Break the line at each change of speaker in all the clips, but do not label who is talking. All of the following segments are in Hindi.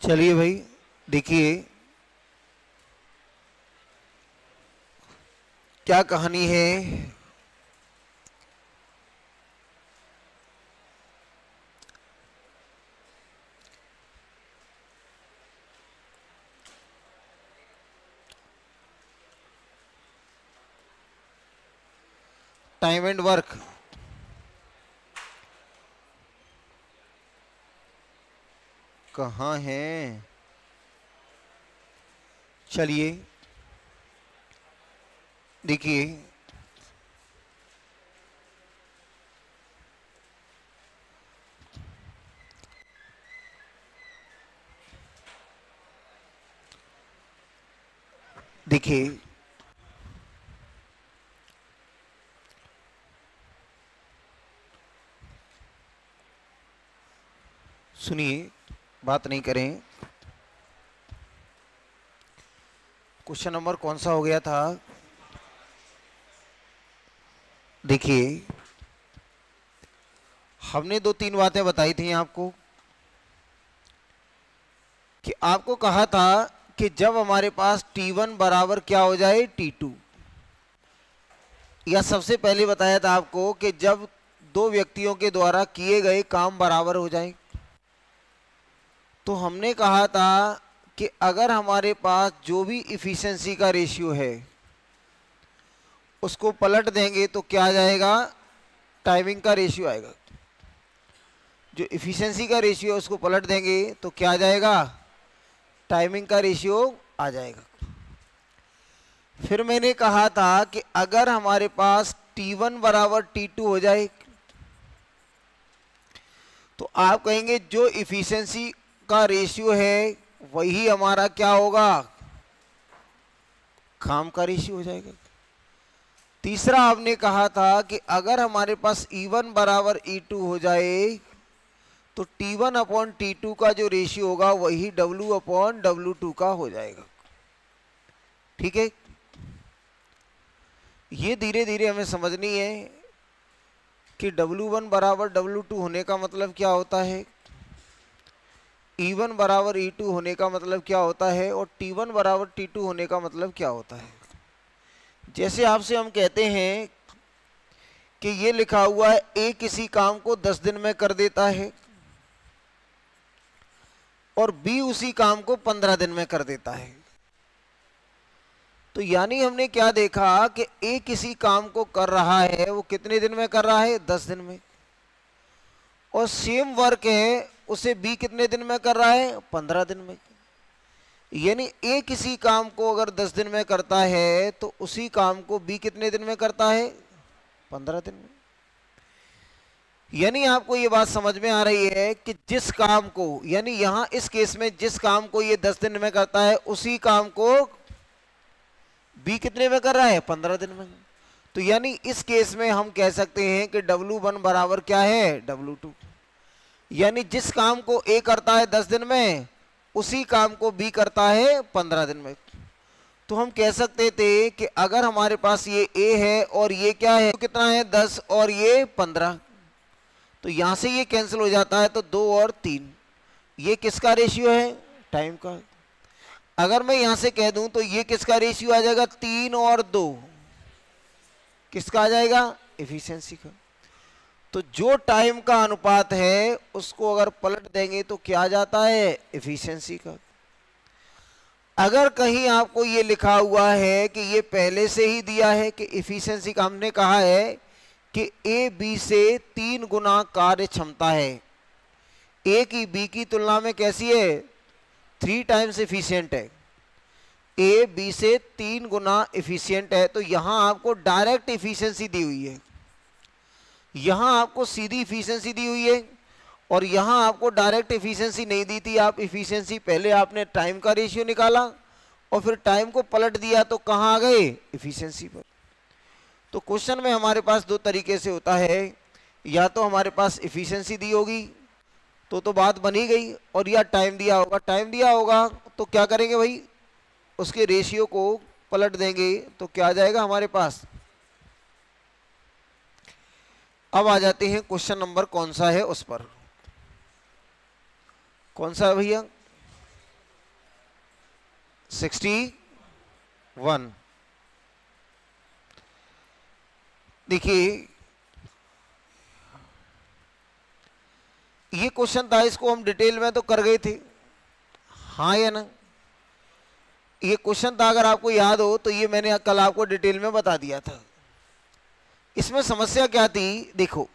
चलिए भाई देखिए क्या कहानी है। Time and work. कहाँ है? चलिए देखिए देखिए सुनिए, बात नहीं करें। क्वेश्चन नंबर कौन सा हो गया था? देखिए हमने दो तीन बातें बताई थी आपको कि आपको कहा था कि जब हमारे पास T1 बराबर क्या हो जाए T2, या सबसे पहले बताया था आपको कि जब दो व्यक्तियों के द्वारा किए गए काम बराबर हो जाए। तो हमने कहा था कि अगर हमारे पास जो भी इफिशिएंसी का रेशियो है उसको पलट देंगे तो क्या आ जाएगा? टाइमिंग का रेशियो आएगा। जो इफिशिएंसी का रेशियो है उसको पलट देंगे तो क्या आ जाएगा? टाइमिंग का रेशियो आ जाएगा। फिर मैंने कहा था कि अगर हमारे पास T1 बराबर T2 हो जाए तो आप कहेंगे जो इफिशिएंसी का रेशियो है वही हमारा क्या होगा? काम का रेशियो हो जाएगा। तीसरा आपने कहा था कि अगर हमारे पास E1 बराबर E2 हो जाए तो T1 अपॉन T2 का जो रेशियो होगा वही W अपॉन W2 का हो जाएगा। ठीक है, ये धीरे धीरे हमें समझनी है कि W1 बराबर W2 होने का मतलब क्या होता है, E1 बराबर E2 होने का मतलब क्या होता है, और T1 बराबर T2 होने का मतलब क्या होता है। जैसे आपसे हम कहते हैं कि ये लिखा हुआ है A किसी काम को 10 दिन में कर देता है और B उसी काम को 15 दिन में कर देता है। तो यानी हमने क्या देखा कि A किसी काम को कर रहा है, वो कितने दिन में कर रहा है? 10 दिन में। और सेम वर्क है उसे B कितने दिन में कर रहा है? 15 दिन में। यानी A किसी काम को अगर 10 दिन में करता है तो उसी काम को B कितने दिन में करता है? 15 दिन में। यानी आपको ये बात समझ में आ रही है कि जिस काम को, यानी यहां इस केस में जिस काम को ये 10 दिन में करता है उसी काम को B कितने में कर रहा है? 15 दिन में। तो यानी इस केस में हम कह सकते हैं कि W1 बराबर क्या है? W2। यानी जिस काम को A करता है 10 दिन में उसी काम को B करता है 15 दिन में। तो हम कह सकते थे कि अगर हमारे पास ये A है और ये क्या है, तो कितना है? 10 और ये 15। तो यहां से ये कैंसिल हो जाता है तो 2 और 3। ये किसका रेशियो है? टाइम का। अगर मैं यहां से कह दूं तो ये किसका रेशियो आ जाएगा? 3 और 2। किसका आ जाएगा? एफिशिएंसी का। तो जो टाइम का अनुपात है उसको अगर पलट देंगे तो क्या आ जाता है? एफिशिएंसी का। अगर कहीं आपको ये लिखा हुआ है कि ये पहले से ही दिया है कि एफिशिएंसी का, हमने कहा है कि ए बी से 3 गुना कार्य क्षमता है। ए की बी की तुलना में कैसी है? 3 टाइम्स एफिशिएंट है। ए बी से 3 गुना एफिशिएंट है। तो यहां आपको डायरेक्ट एफिशिएंसी दी हुई है, यहां आपको सीधी एफिशिएंसी दी हुई है, और यहां आपको डायरेक्ट एफिशिएंसी नहीं दी थी। आप एफिशिएंसी पहले आपने टाइम का रेशियो निकाला और फिर टाइम को पलट दिया तो कहां आ गए? एफिशिएंसी पर। तो क्वेश्चन में हमारे पास दो तरीके से होता है, या तो हमारे पास एफिशिएंसी दी होगी तो बात बनी गई, और या टाइम दिया होगा। टाइम दिया होगा तो क्या करेंगे भाई? उसके रेशियो को पलट देंगे तो क्या आ जाएगा हमारे पास? अब आ जाते हैं क्वेश्चन नंबर कौन सा है उस पर। कौन सा है भैया? 61। देखिए ये क्वेश्चन था, इसको हम डिटेल में तो कर गए थे, हाँ या ना? ये क्वेश्चन था, अगर आपको याद हो तो ये मैंने कल आपको डिटेल में बता दिया था। इसमें समस्या क्या थी, देखो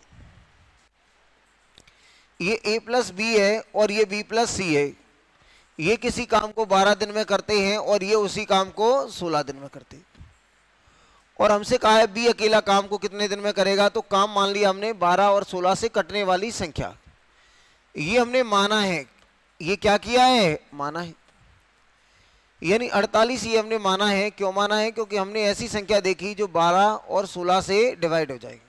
ये a प्लस बी है और ये b प्लस सी है। ये किसी काम को 12 दिन में करते हैं और ये उसी काम को 16 दिन में करते हैं। और हमसे कहा है b अकेला काम को कितने दिन में करेगा, तो काम मान लिया हमने 12 और 16 से कटने वाली संख्या, ये हमने माना है। ये क्या किया है, माना है, यानी 48 ये हमने माना है। क्यों माना है, क्योंकि हमने ऐसी संख्या देखी जो 12 और 16 से डिवाइड हो जाएगी।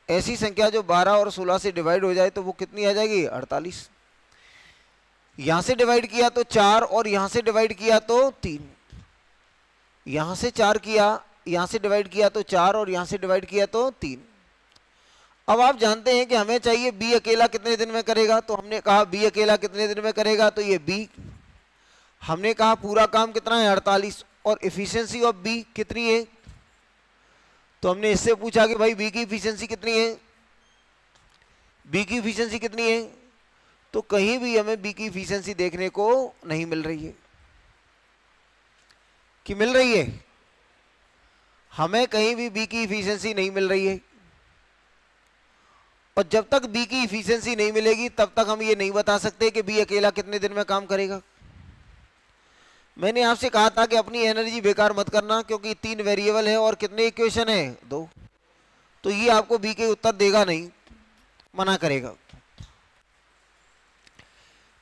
ऐसी संख्या जो 12 और 16 से डिवाइड हो जाए तो वो कितनी आ जाएगी, 48। यहां से डिवाइड किया तो 4 और यहां से डिवाइड किया तो 3। यहां से 4 किया, यहां से डिवाइड किया तो 4 और यहां से डिवाइड किया तो 3। अब आप जानते हैं कि हमें चाहिए b अकेला कितने दिन में करेगा, तो हमने कहा b अकेला कितने दिन में करेगा, तो ये b। हमने कहा पूरा काम कितना है, 48, और एफिशिएंसी ऑफ b कितनी है, तो हमने इससे पूछा कि भाई b की एफिशिएंसी कितनी है, b की एफिशिएंसी कितनी है, तो कहीं भी हमें b की एफिशिएंसी देखने को नहीं मिल रही है। कि मिल रही है, हमें कहीं भी b की एफिशिएंसी नहीं मिल रही है। और जब तक b की एफिशिएंसी नहीं मिलेगी तब तक हम ये नहीं बता सकते कि b अकेला कितने दिन में काम करेगा। मैंने आपसे कहा था कि अपनी एनर्जी बेकार मत करना, क्योंकि 3 वेरिएबल है और कितने इक्वेशन है, 2, तो ये आपको बी के उत्तर देगा नहीं, मना करेगा।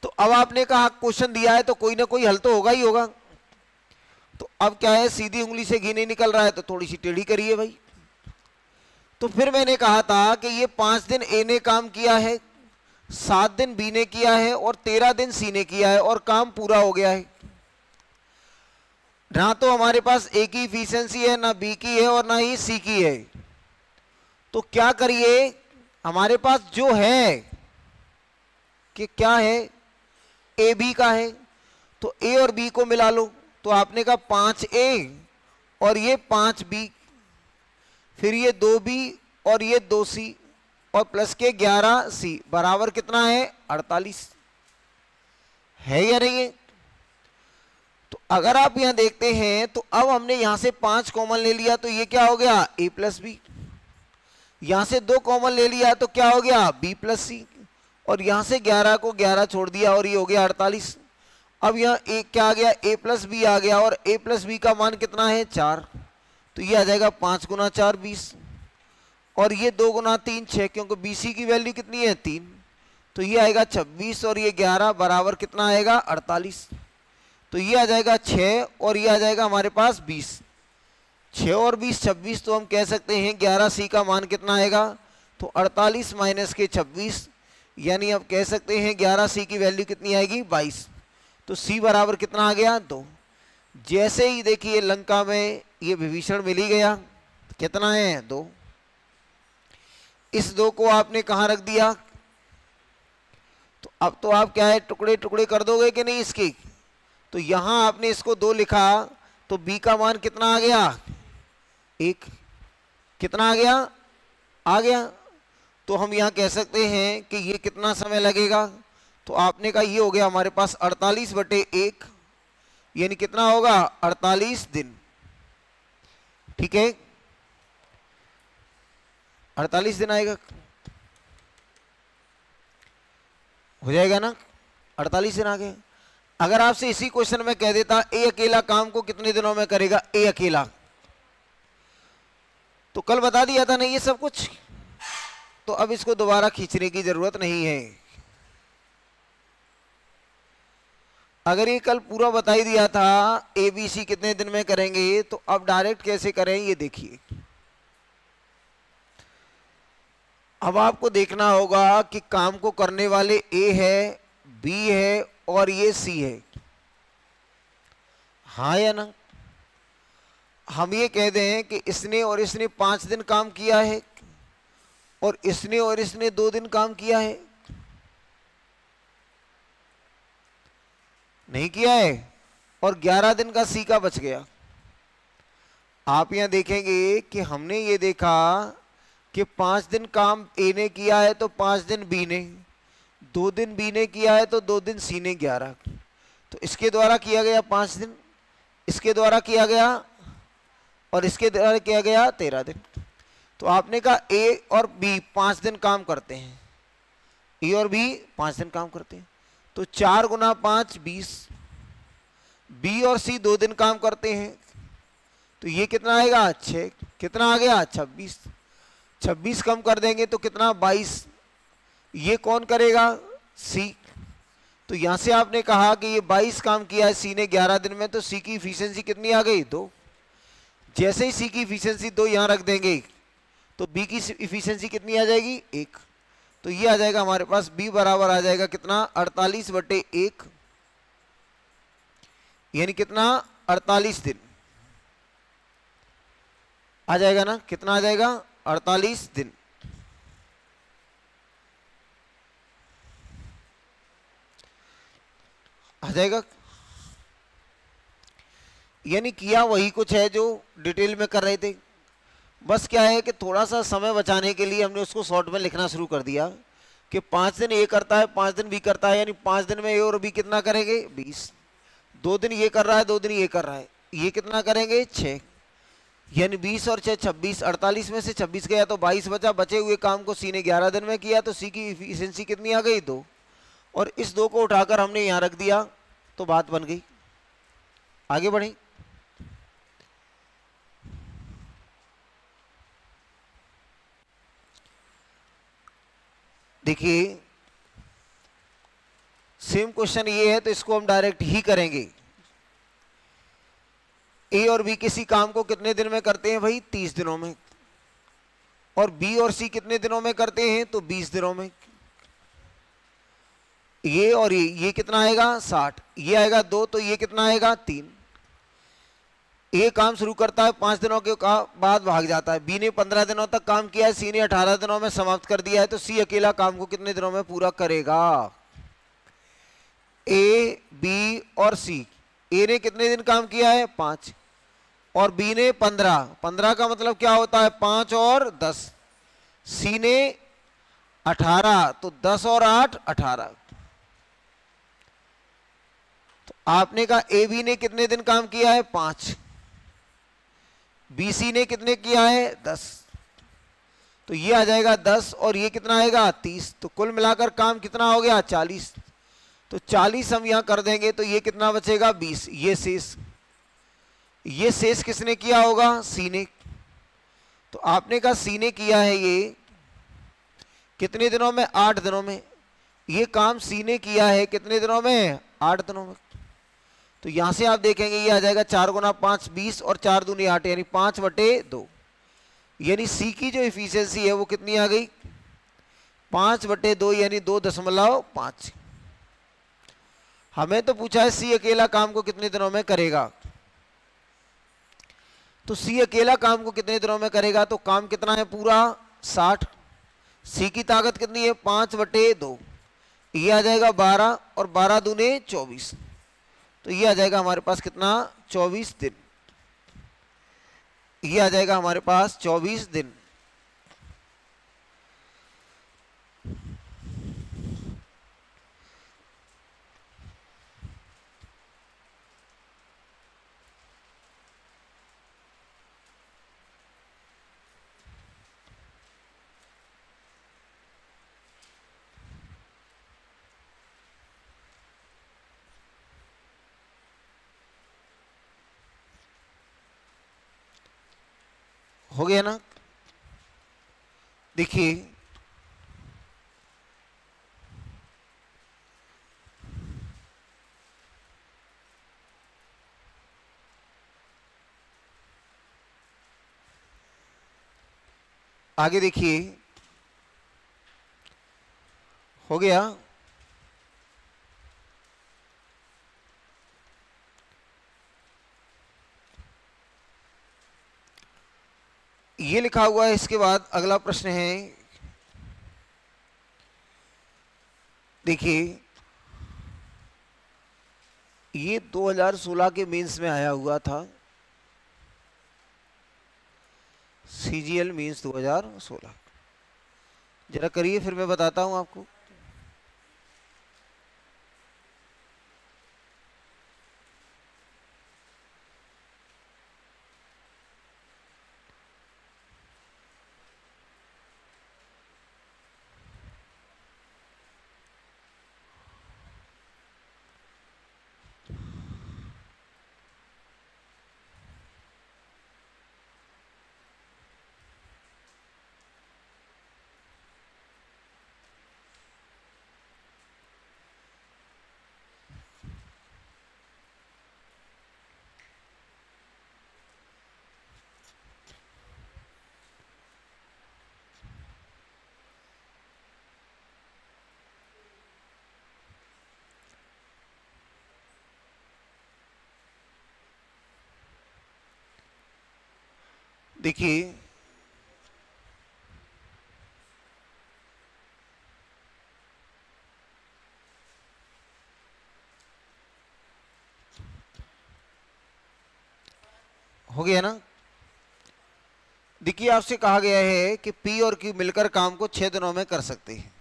तो अब आपने कहा क्वेश्चन दिया है तो कोई ना कोई हल तो होगा ही होगा। तो अब क्या है, सीधी उंगली से घी नहीं निकल रहा है तो थोड़ी सी टेढ़ी करिए भाई। तो फिर मैंने कहा था कि ये 5 दिन ए ने काम किया है, 7 दिन बी ने किया है और 13 दिन सी ने किया है और काम पूरा हो गया है। ना तो हमारे पास ए की इफिशिएंसी है, ना बी की है और ना ही सी की है। तो क्या करिए, हमारे पास जो है कि क्या है, ए बी का है, तो ए और बी को मिला लो। तो आपने कहा 5A और ये 5B, फिर ये 2B और ये 2C और प्लस के 11C बराबर कितना है, 48 है या नहीं है। तो अगर आप यहां देखते हैं तो अब हमने यहां से 5 कॉमन ले लिया तो ये क्या हो गया, a प्लस बी। यहां से 2 कॉमन ले लिया तो क्या हो गया, b प्लस सी। और यहां से 11 को 11 छोड़ दिया और ये हो गया 48। अब यहाँ a क्या आ गया, a प्लस बी आ गया और a प्लस बी का मान कितना है, 4। तो ये आ जाएगा 5 गुना 4 20 और ये 2 गुना 3 6, क्योंकि BC की वैल्यू कितनी है, 3। तो ये आएगा 26 और ये 11 बराबर कितना आएगा, 48। तो ये आ जाएगा 6 और ये आ जाएगा हमारे पास 20। 6 और 20 26, तो हम कह सकते हैं 11C का मान कितना आएगा, तो 48 माइनस के 26, यानी अब कह सकते हैं 11C की वैल्यू कितनी आएगी, 22। तो C बराबर कितना आ गया, 2। जैसे ही देखिए लंका में ये विभीषण मिल ही गया, कितना है, 2। इस 2 को आपने कहाँ रख दिया, तो अब तो आप क्या है, टुकड़े टुकड़े कर दोगे कि नहीं इसके। तो यहां आपने इसको 2 लिखा तो b का मान कितना आ गया, 1। कितना आ गया, आ गया। तो हम यहां कह सकते हैं कि ये कितना समय लगेगा, तो आपने कहा ये हो गया हमारे पास 48/1, यानी कितना होगा, 48 दिन। ठीक है, 48 दिन आएगा, हो जाएगा ना, 48 दिन आ गए। अगर आपसे इसी क्वेश्चन में कह देता ए अकेला काम को कितने दिनों में करेगा, ए अकेला, तो कल बता दिया था ना ये सब कुछ, तो अब इसको दोबारा खींचने की जरूरत नहीं है। अगर ये कल पूरा बता ही दिया था ABC कितने दिन में करेंगे, तो अब डायरेक्ट कैसे करें ये देखिए। अब आपको देखना होगा कि काम को करने वाले A है, B है और ये C है, हाँ या ना। हम ये कह दें कि इसने और इसने 5 दिन काम किया है और इसने और इसने 2 दिन काम किया है, नहीं किया है, और 11 दिन का सी का बच गया। आप यहां देखेंगे कि हमने ये देखा कि 5 दिन काम ए ने किया है तो 5 दिन बी ने, 2 दिन बी ने किया है तो 2 दिन सी ने 11, तो इसके द्वारा किया गया 5 दिन, इसके द्वारा किया गया और इसके द्वारा किया गया 13 दिन। तो आपने कहा ए और बी 5 दिन काम करते हैं, ए और बी 5 दिन काम करते हैं, तो 4 गुना 5 20, बी और सी 2 दिन काम करते हैं, तो ये कितना आएगा 6, कितना आ गया 26, 26 कम कर देंगे तो कितना 22, ये कौन करेगा सी। तो यहां से आपने कहा कि ये 22 काम किया है सी ने 11 दिन में, तो सी की इफिशियंसी कितनी आ गई 2। जैसे ही सी की इफिशियंसी 2 यहां रख देंगे तो बी की इफिशियंसी कितनी आ जाएगी 1, तो ये आ जाएगा हमारे पास बी बराबर आ जाएगा कितना 48/1, यानी कितना 48 दिन आ जाएगा ना, कितना आ जाएगा 48 दिन। आ जाएगा, यानी किया वही कुछ है जो डिटेल में कर रहे थे, बस क्या है कि थोड़ा सा समय बचाने के लिए हमने उसको शॉर्ट में लिखना शुरू कर दिया कि 5 दिन ए करता है 5 दिन बी करता है, यानी 5 दिन में ए और बी कितना करेंगे 20, 2 दिन ये कर रहा है 2 दिन ये कर रहा है, ये कितना करेंगे 6, यानी 20 और 6 26, 48 में से 26 गया तो 22 बचा, बचे हुए काम को सी ने 11 दिन में किया, तो सी की इफिशियंसी कितनी आ गई 2, और इस 2 को उठाकर हमने यहां रख दिया तो बात बन गई। आगे बढ़े, देखिए सेम क्वेश्चन ये है तो इसको हम डायरेक्ट ही करेंगे। ए और बी किसी काम को कितने दिन में करते हैं भाई 30 दिनों में, और बी और सी कितने दिनों में करते हैं तो 20 दिनों में, ये और ये कितना आएगा 60, ये आएगा 2, तो ये कितना आएगा 3। ए काम शुरू करता है 5 दिनों के बाद भाग जाता है, बी ने 15 दिनों तक काम किया है, सी ने 18 दिनों में समाप्त कर दिया है, तो सी अकेला काम को कितने दिनों में पूरा करेगा। ए बी और सी, ए ने कितने दिन काम किया है 5 और बी ने 15, 15 का मतलब क्या होता है 5 और 10, सी ने 18, तो 10 और 8 18। तो आपने कहा ए बी ने कितने दिन काम किया है 5, बी सी ने कितने किया है 10, तो ये आ जाएगा 10 और ये कितना आएगा 30, तो कुल मिलाकर काम कितना हो गया 40, तो 40 हम यहां कर देंगे तो ये कितना बचेगा 20, ये शेष किसने किया होगा सी ने। तो आपने कहा सी ने किया है ये कितने दिनों में 8 दिनों में, ये काम सी ने किया है कितने दिनों में 8 दिनों में, तो यहां से आप देखेंगे ये आ जाएगा 4 गुना 5 20 और 4 दूनी 8, यानी 5/2, यानी सी की जो इफिशियंसी है वो कितनी आ गई 5/2, यानी 2.5। हमें तो पूछा है सी अकेला काम को कितने दिनों में करेगा, तो सी अकेला काम को कितने दिनों में करेगा, तो काम कितना है पूरा 60, सी की ताकत कितनी है 5/2, ये आ जाएगा 12 और 12 दूने 24, तो ये आ जाएगा हमारे पास कितना 24 दिन, ये आ जाएगा हमारे पास 24 दिन। हो गया ना, देखिए आगे देखिए, हो गया, ये लिखा हुआ है। इसके बाद अगला प्रश्न है, देखिए ये 2016 के मीन्स में आया हुआ था, CGL मीन्स 2016। जरा करिए फिर मैं बताता हूं आपको। देखिए हो गया ना। देखिए आपसे कहा गया है कि P और Q मिलकर काम को 6 दिनों में कर सकते हैं।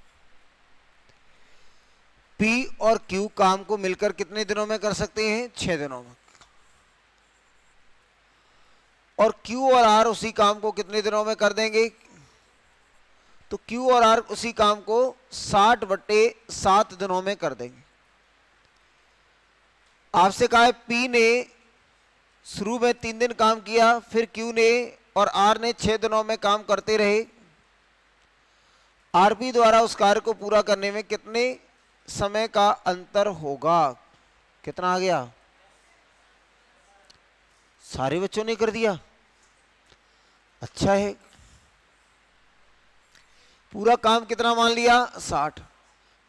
P और Q काम को मिलकर कितने दिनों में कर सकते हैं? 6 दिनों में। और Q और R उसी काम को कितने दिनों में कर देंगे? तो Q और R उसी काम को 60/7 दिनों में कर देंगे। आपसे कहा है P ने शुरू में 3 दिन काम किया, फिर Q ने और R ने 6 दिनों में काम करते रहे। RP द्वारा उस कार्य को पूरा करने में कितने समय का अंतर होगा? कितना आ गया? सारे बच्चों ने कर दिया, अच्छा है। पूरा काम कितना मान लिया? 60।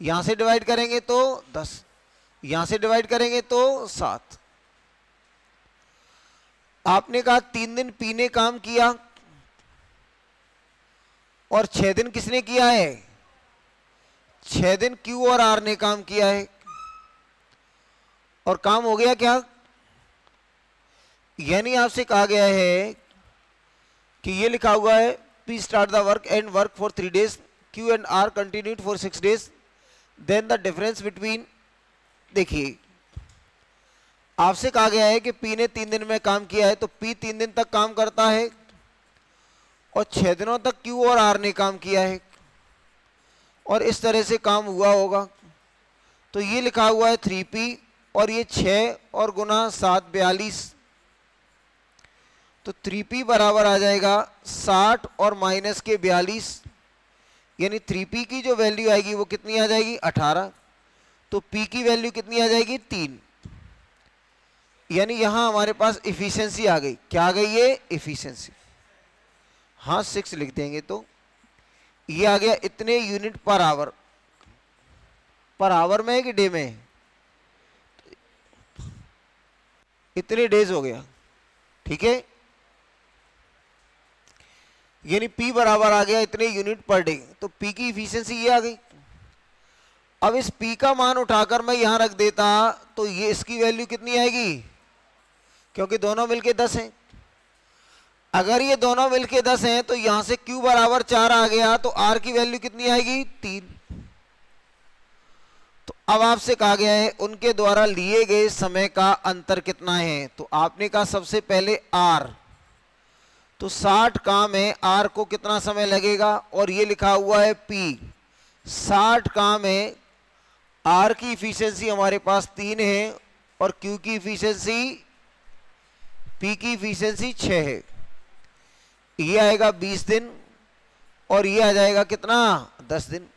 यहां से डिवाइड करेंगे तो 10, यहां से डिवाइड करेंगे तो 7। आपने कहा 3 दिन P ने काम किया और 6 दिन किसने किया है? 6 दिन Q और R ने काम किया है। और काम हो गया क्या? यानी आपसे कहा गया है कि ये लिखा हुआ है P start the work and work for 3 days, Q and R continued for 6 days, then the difference between, देखिए आपसे कहा गया है कि P ने 3 दिन में काम किया है, तो P 3 दिन तक काम करता है और 6 दिनों तक Q और R ने काम किया है, और इस तरह से काम हुआ होगा। तो ये लिखा हुआ है 3P और ये 6 और गुना 7 42, तो 3P बराबर आ जाएगा 60 और माइनस के 42, यानी 3P की जो वैल्यू आएगी वो कितनी आ जाएगी? 18। तो P की वैल्यू कितनी आ जाएगी? 3। यानी यहां हमारे पास इफिशिएंसी आ गई। क्या आ गई? ये इफिशिएंसी। हाँ 6 लिख देंगे तो ये आ गया इतने unit per hour. Per hour में है कि डे में है? इतने डेज हो गया, ठीक है। यानी P बराबर आ गया इतने यूनिट पर डे। तो P की इफिशिएंसी ये आ गई। अब इस P का मान उठाकर मैं यहां रख देता तो ये इसकी वैल्यू कितनी आएगी? क्योंकि दोनों मिलके 10 हैं। अगर ये दोनों मिलके 10 हैं तो यहां से Q बराबर 4 आ गया, तो R की वैल्यू कितनी आएगी? 3। तो अब आपसे कहा गया है उनके द्वारा लिए गए समय का अंतर कितना है। तो आपने कहा सबसे पहले R, तो 60 काम है, R को कितना समय लगेगा? और ये लिखा हुआ है P, 60 काम है, R की इफिशिएंसी हमारे पास 3 है और Q की इफिशिएंसी, P की इफिशिएंसी 6 है। ये आएगा 20 दिन और ये आ जाएगा कितना? 10 दिन।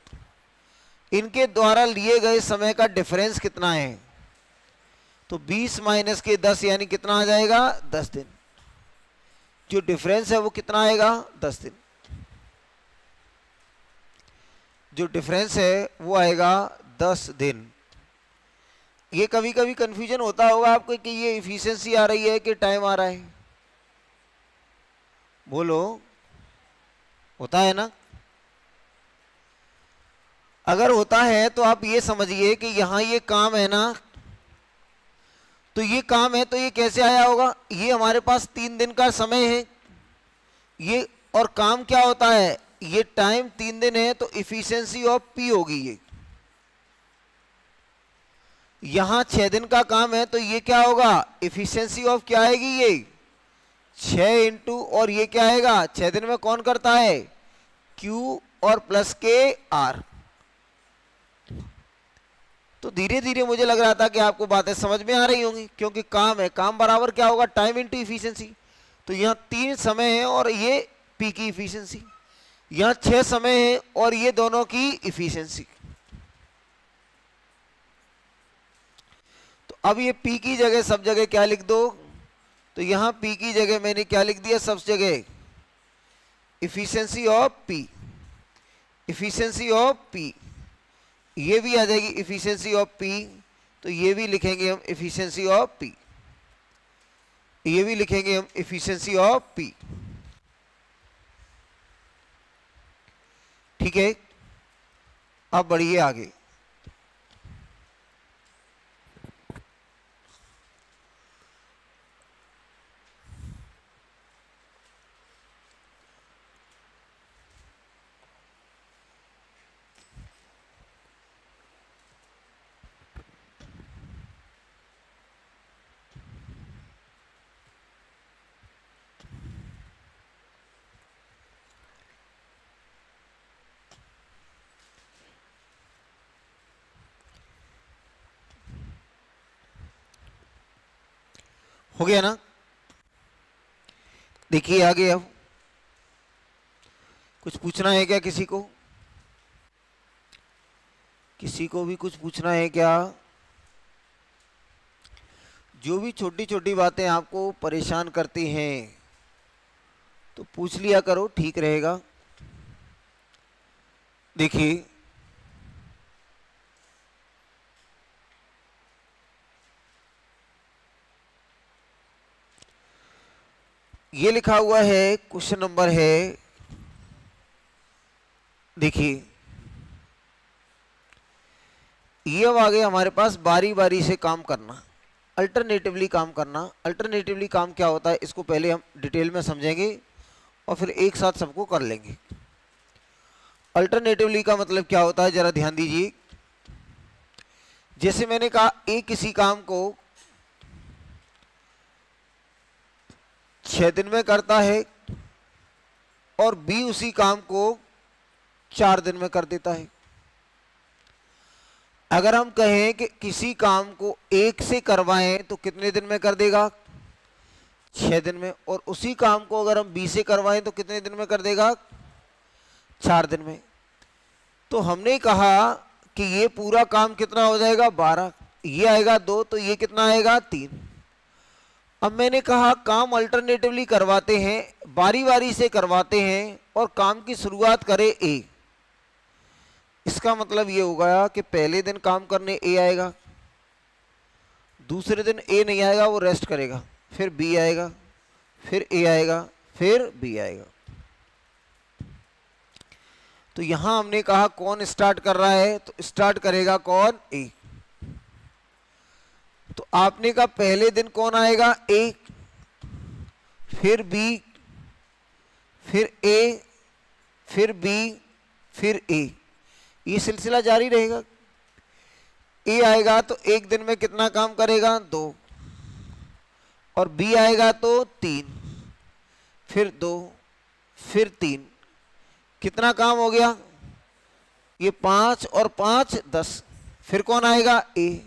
इनके द्वारा लिए गए समय का डिफरेंस कितना है? तो 20 माइनस के 10 यानी कितना आ जाएगा? 10 दिन। जो डिफरेंस है वो कितना आएगा? 10 दिन। जो डिफरेंस है वो आएगा 10 दिन। ये कभी कभी कंफ्यूजन होता होगा आपको कि ये इफिशिएंसी आ रही है कि टाइम आ रहा है, बोलो, होता है ना? अगर होता है तो आप ये समझिए कि यहां ये काम है ना, तो ये काम है, तो ये कैसे आया होगा, ये हमारे पास 3 दिन का समय है ये, और काम क्या होता है, ये टाइम 3 दिन है, तो इफिशिएंसी ऑफ पी होगी ये। यहां 6 दिन का काम है, तो ये क्या होगा, इफिशिएंसी ऑफ क्या आएगी, ये 6 इंटू, और ये क्या आएगा, 6 दिन में कौन करता है, क्यू और प्लस के आर। तो धीरे धीरे मुझे लग रहा था कि आपको बातें समझ में आ रही होंगी, क्योंकि काम है, काम बराबर क्या होगा, टाइम इंटू इफिशिएंसी। तो यहाँ 3 समय है और ये पी की इफिशिएंसी, यहाँ 6 समय है और ये दोनों की इफिशिएंसी। तो अब ये पी की जगह सब जगह क्या लिख दो, तो यहाँ पी की जगह मैंने क्या लिख दिया, सब जगह efficiency of P, efficiency of P. ये भी आ जाएगी इफिशिएंसी ऑफ पी, तो ये भी लिखेंगे हम इफिशिएंसी ऑफ पी, ये भी लिखेंगे हम इफिशिएंसी ऑफ पी। ठीक है, अब बढ़िए आगे। हो गया ना, देखिए आगे। अब कुछ पूछना है क्या किसी को, किसी को भी कुछ पूछना है क्या, जो भी छोटी छोटी बातें आपको परेशान करती हैं तो पूछ लिया करो, ठीक रहेगा। देखिए ये लिखा हुआ है, क्वेश्चन नंबर है, देखिए ये अब आगे हमारे पास बारी बारी से काम करना, अल्टरनेटिवली काम करना। अल्टरनेटिवली काम क्या होता है, इसको पहले हम डिटेल में समझेंगे और फिर एक साथ सबको कर लेंगे। अल्टरनेटिवली का मतलब क्या होता है, जरा ध्यान दीजिए। जैसे मैंने कहा, ए किसी काम को 6 दिन में करता है और बी उसी काम को 4 दिन में कर देता है। अगर हम कहें कि किसी काम को 1 से करवाएं तो कितने दिन में कर देगा, 6 दिन में, और उसी काम को अगर हम बी से करवाएं तो कितने दिन में कर देगा, 4 दिन में। तो हमने कहा कि ये पूरा काम कितना हो जाएगा, 12, ये आएगा 2, तो ये कितना आएगा, 3। अब मैंने कहा काम अल्टरनेटिवली करवाते हैं, बारी बारी से करवाते हैं, और काम की शुरुआत करे ए। इसका मतलब ये होगा कि पहले दिन काम करने ए आएगा, दूसरे दिन ए नहीं आएगा, वो रेस्ट करेगा, फिर बी आएगा, फिर ए आएगा, फिर बी आएगा। तो यहां हमने कहा कौन स्टार्ट कर रहा है, तो स्टार्ट करेगा कौन, ए। तो आपने कहा पहले दिन कौन आएगा, ए, फिर बी, फिर ए, फिर बी, फिर ए, ये सिलसिला जारी रहेगा। ए आएगा तो एक दिन में कितना काम करेगा, 2, और बी आएगा तो 3, फिर 2, फिर 3, कितना काम हो गया, ये 5 और 5 10, फिर कौन आएगा, ए,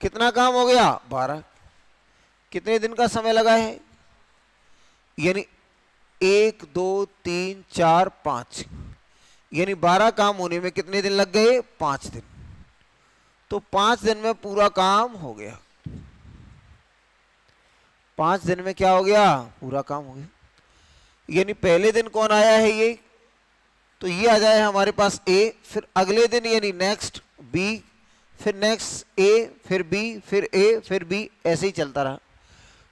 कितना काम हो गया, 12। कितने दिन का समय लगा है, यानी 1 2 3 4 5, यानी 12 काम होने में कितने दिन लग गए, 5 दिन। तो 5 दिन में पूरा काम हो गया, 5 दिन में क्या हो गया, पूरा काम हो गया। यानी पहले दिन कौन आया है, ये, तो ये आ जाए हमारे पास ए, फिर अगले दिन यानी नेक्स्ट बी, फिर नेक्स्ट ए, फिर बी, फिर ए, फिर बी, ऐसे ही चलता रहा।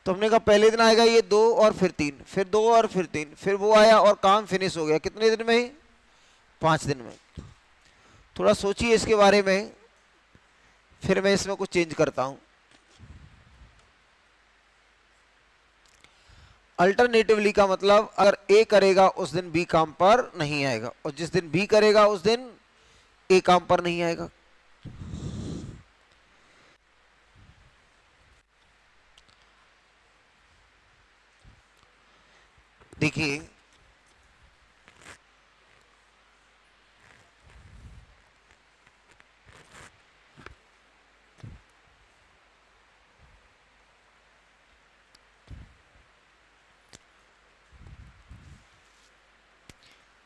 तो हमने कहा पहले दिन आएगा ये 2 और फिर 3, फिर 2 और फिर 3, फिर वो आया और काम फिनिश हो गया। कितने दिन में, 5 दिन में। थोड़ा सोचिए इसके बारे में, फिर मैं इसमें कुछ चेंज करता हूं। अल्टरनेटिवली का मतलब अगर ए करेगा उस दिन बी काम पर नहीं आएगा, और जिस दिन बी करेगा उस दिन ए काम पर नहीं आएगा। देखिए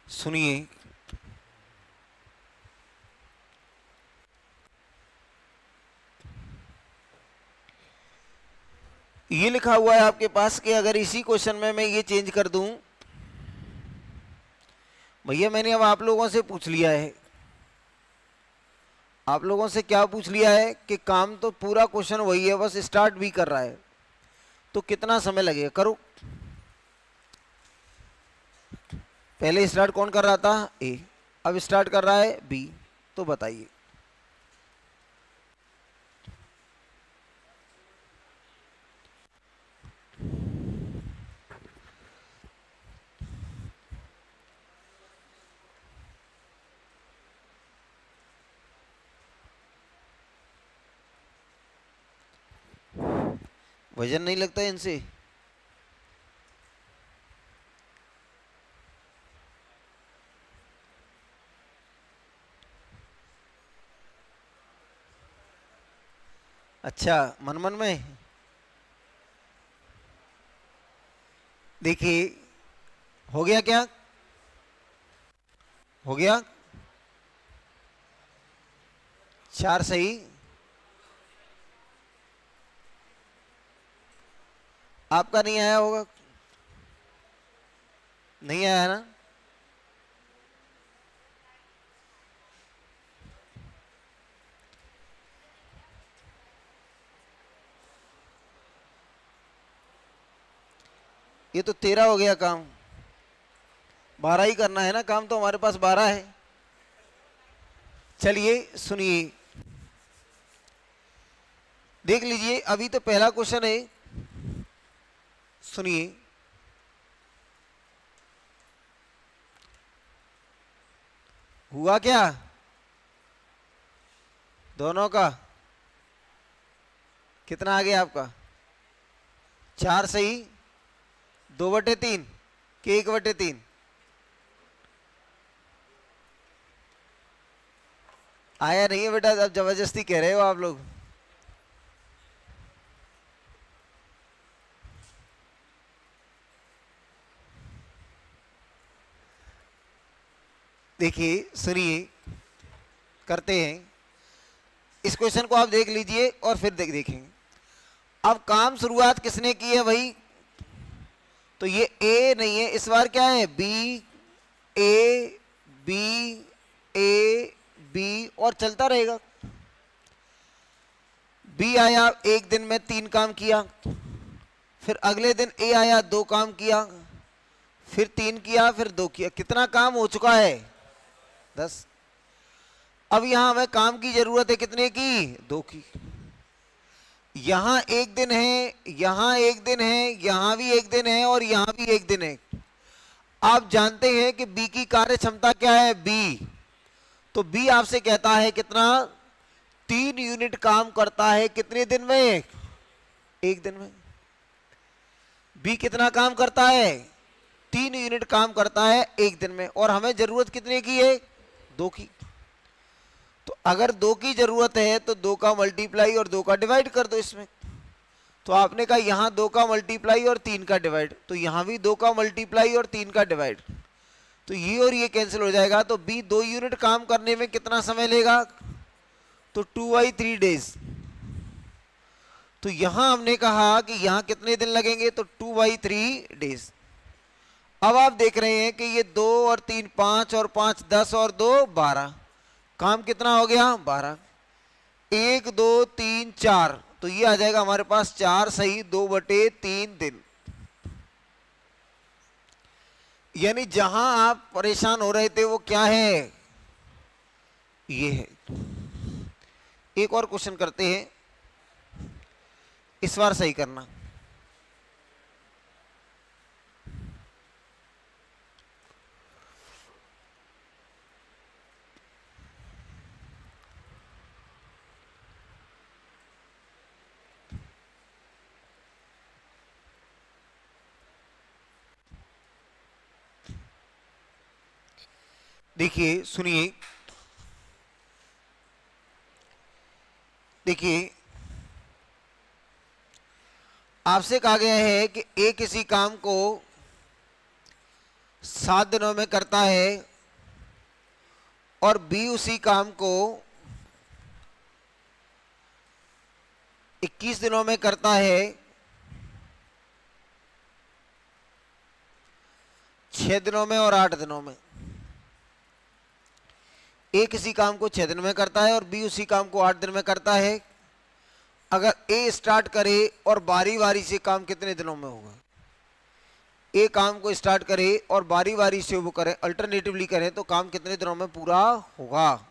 सुनिए, ये लिखा हुआ है आपके पास कि अगर इसी क्वेश्चन में मैं ये चेंज कर दूं, भैया मैंने अब आप लोगों से पूछ लिया है, आप लोगों से क्या पूछ लिया है कि काम तो पूरा क्वेश्चन वही है, बस स्टार्ट भी कर रहा है, तो कितना समय लगेगा, करो। पहले स्टार्ट कौन कर रहा था, ए, अब स्टार्ट कर रहा है बी, तो बताइए। वजन नहीं लगता इनसे? अच्छा, मन मन में। देखिए हो गया क्या, हो गया 4 सही। आपका नहीं आया होगा, नहीं आया ना? ये तो 13 हो गया काम, 12 ही करना है ना काम, तो हमारे पास 12 है। चलिए सुनिए, देख लीजिए, अभी तो पहला क्वेश्चन है, सुनिए। हुआ क्या दोनों का, कितना आ गया आपका, 4 सही, 2/3 के 1/3? आया नहीं है बेटा, अब जबरदस्ती कह रहे हो आप लोग। देखिए सुनिए, करते हैं इस क्वेश्चन को, आप देख लीजिए और फिर देखेंगे। अब काम शुरुआत किसने की है भाई, तो ये ए नहीं है, इस बार क्या है, B A B A B, और चलता रहेगा। बी आया, एक दिन में 3 काम किया, फिर अगले दिन ए आया, 2 काम किया, फिर 3 किया, फिर 2 किया, कितना काम हो चुका है, 10। अब यहां हमें काम की जरूरत है कितने की, 2 की। यहां 1 दिन है, यहां 1 दिन है, यहां भी 1 दिन है, और यहां भी 1 दिन है। आप जानते हैं कि बी की कार्य क्षमता क्या है, बी, तो बी आपसे कहता है कितना, 3 यूनिट काम करता है कितने दिन में, 1 दिन में। बी कितना काम करता है, 3 यूनिट काम करता है 1 दिन में, और हमें जरूरत कितने की है, 2 की। तो अगर 2 की जरूरत है तो 2 का मल्टीप्लाई और 2 का डिवाइड कर दो इसमें। तो आपने कहा यहां 2 का मल्टीप्लाई और 3 का डिवाइड, तो यहां भी 2 का मल्टीप्लाई और 3 का डिवाइड, तो ये और ये कैंसिल हो जाएगा। तो बी 2 यूनिट काम करने में कितना समय लेगा, तो 2/3 डेज। तो यहां हमने कहा कि यहां कितने दिन लगेंगे, तो 2/3 डेज। अब आप देख रहे हैं कि ये 2 और 3 5 और 5 10 और 2 12, काम कितना हो गया, 12। 1 2 3 4, तो ये आ जाएगा हमारे पास 4 सही, 2/3 दिन। यानी जहां आप परेशान हो रहे थे वो क्या है, ये है। एक और क्वेश्चन करते हैं, इस बार सही करना। देखिए सुनिए, देखिए आपसे कहा गया है कि ए किसी काम को 7 दिनों में करता है और बी उसी काम को 21 दिनों में करता है, 6 दिनों में और 8 दिनों में। ए किसी काम को 6 दिन में करता है और बी उसी काम को 8 दिन में करता है। अगर ए स्टार्ट करे और बारी बारी से काम कितने दिनों में होगा? ए काम को स्टार्ट करे और बारी बारी से वो करें, अल्टरनेटिवली करें, तो काम कितने दिनों में पूरा होगा?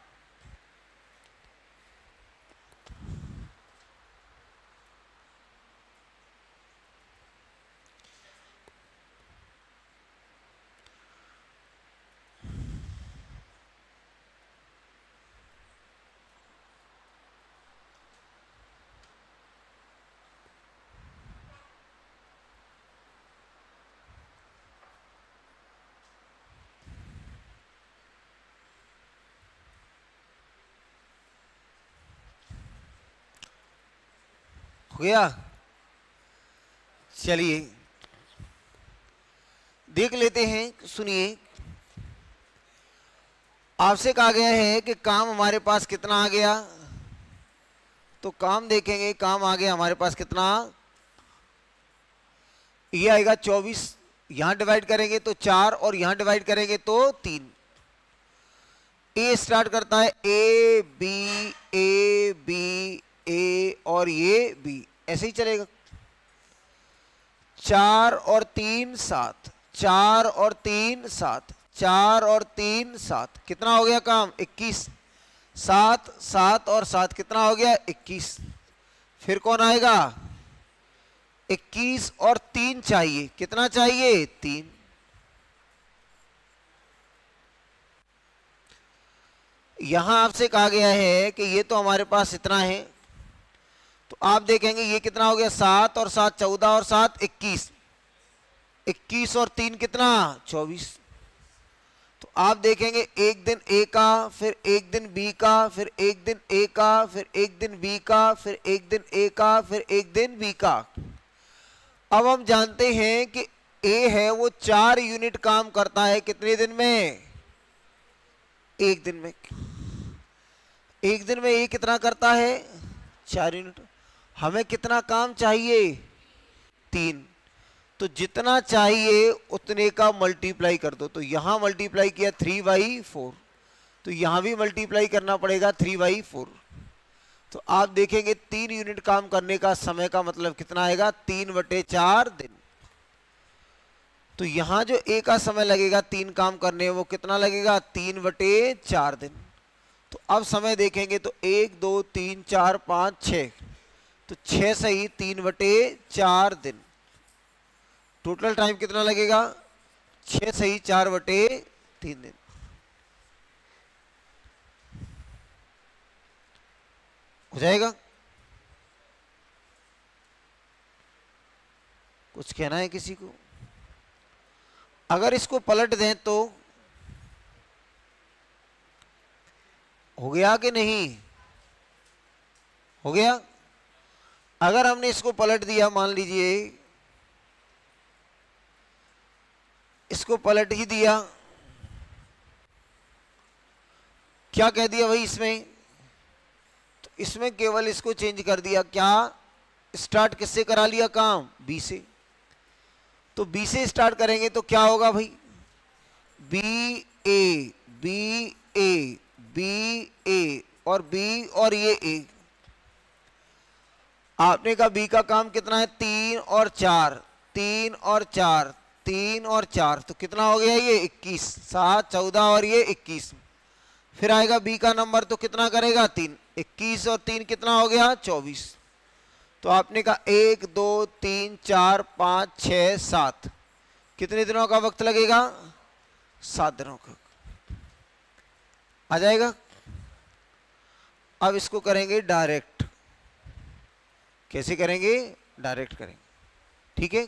हो गया? चलिए देख लेते हैं, सुनिए। आपसे कहा गया है कि काम हमारे पास कितना आ गया, तो काम देखेंगे, काम आ गया हमारे पास कितना, ये आएगा 24। यहां डिवाइड करेंगे तो 4 और यहां डिवाइड करेंगे तो 3। ए स्टार्ट करता है ए बी ए और ये बी, ऐसे ही चलेगा। 4 और 3 7, 4 और 3 7, 4 और 3 7, कितना हो गया काम? 21। 7 7 और 7 कितना हो गया? 21। फिर कौन आएगा? 21 और 3 चाहिए, कितना चाहिए? 3। यहां आपसे कहा गया है कि ये तो हमारे पास इतना है, तो आप देखेंगे ये कितना हो गया? 7 और 7 14 और 7 21। 21 और 3 कितना? 24। तो आप देखेंगे एक दिन ए का, फिर एक दिन बी का, फिर एक दिन ए का, फिर एक दिन बी का, फिर एक दिन ए का, फिर एक दिन बी का। अब हम जानते हैं कि ए है वो 4 यूनिट काम करता है कितने दिन में? एक दिन में। एक दिन में ए कितना करता है? 4 यूनिट। हमें कितना काम चाहिए? 3। तो जितना चाहिए उतने का मल्टीप्लाई कर दो। तो यहां मल्टीप्लाई किया 3/4, तो यहां भी मल्टीप्लाई करना पड़ेगा 3/4। तो आप देखेंगे 3 यूनिट काम करने का समय का मतलब कितना आएगा? 3/4 दिन। तो यहां जो ए का समय लगेगा 3 काम करने, वो कितना लगेगा? 3/4 दिन। तो अब समय देखेंगे तो 1 2 3 4 5 6, तो 6 सही 3/4 दिन। टोटल टाइम कितना लगेगा? 6 सही 4/3 दिन। हो जाएगा? कुछ कहना है किसी को? अगर इसको पलट दें तो हो गया कि नहीं? हो गया। अगर हमने इसको पलट दिया, मान लीजिए इसको पलट ही दिया, क्या कह दिया भाई इसमें? तो इसमें केवल इसको चेंज कर दिया। क्या स्टार्ट किससे करा लिया काम? बी से। तो बी से स्टार्ट करेंगे तो क्या होगा भाई? B A B A B A और बी और ये ए। आपने कहा बी का काम कितना है? 3 और 4, 3 और 4, 3 और 4, तो कितना हो गया ये? 21। 7 14 और ये 21। फिर आएगा बी का नंबर, तो कितना करेगा? 3। 21 और 3 कितना हो गया? 24। तो आपने कहा 1 2 3 4 5 6 7, कितने दिनों का वक्त लगेगा? 7 दिनों का। आ जाएगा? अब इसको करेंगे डायरेक्ट। कैसे करेंगे? डायरेक्ट करेंगे। ठीक है?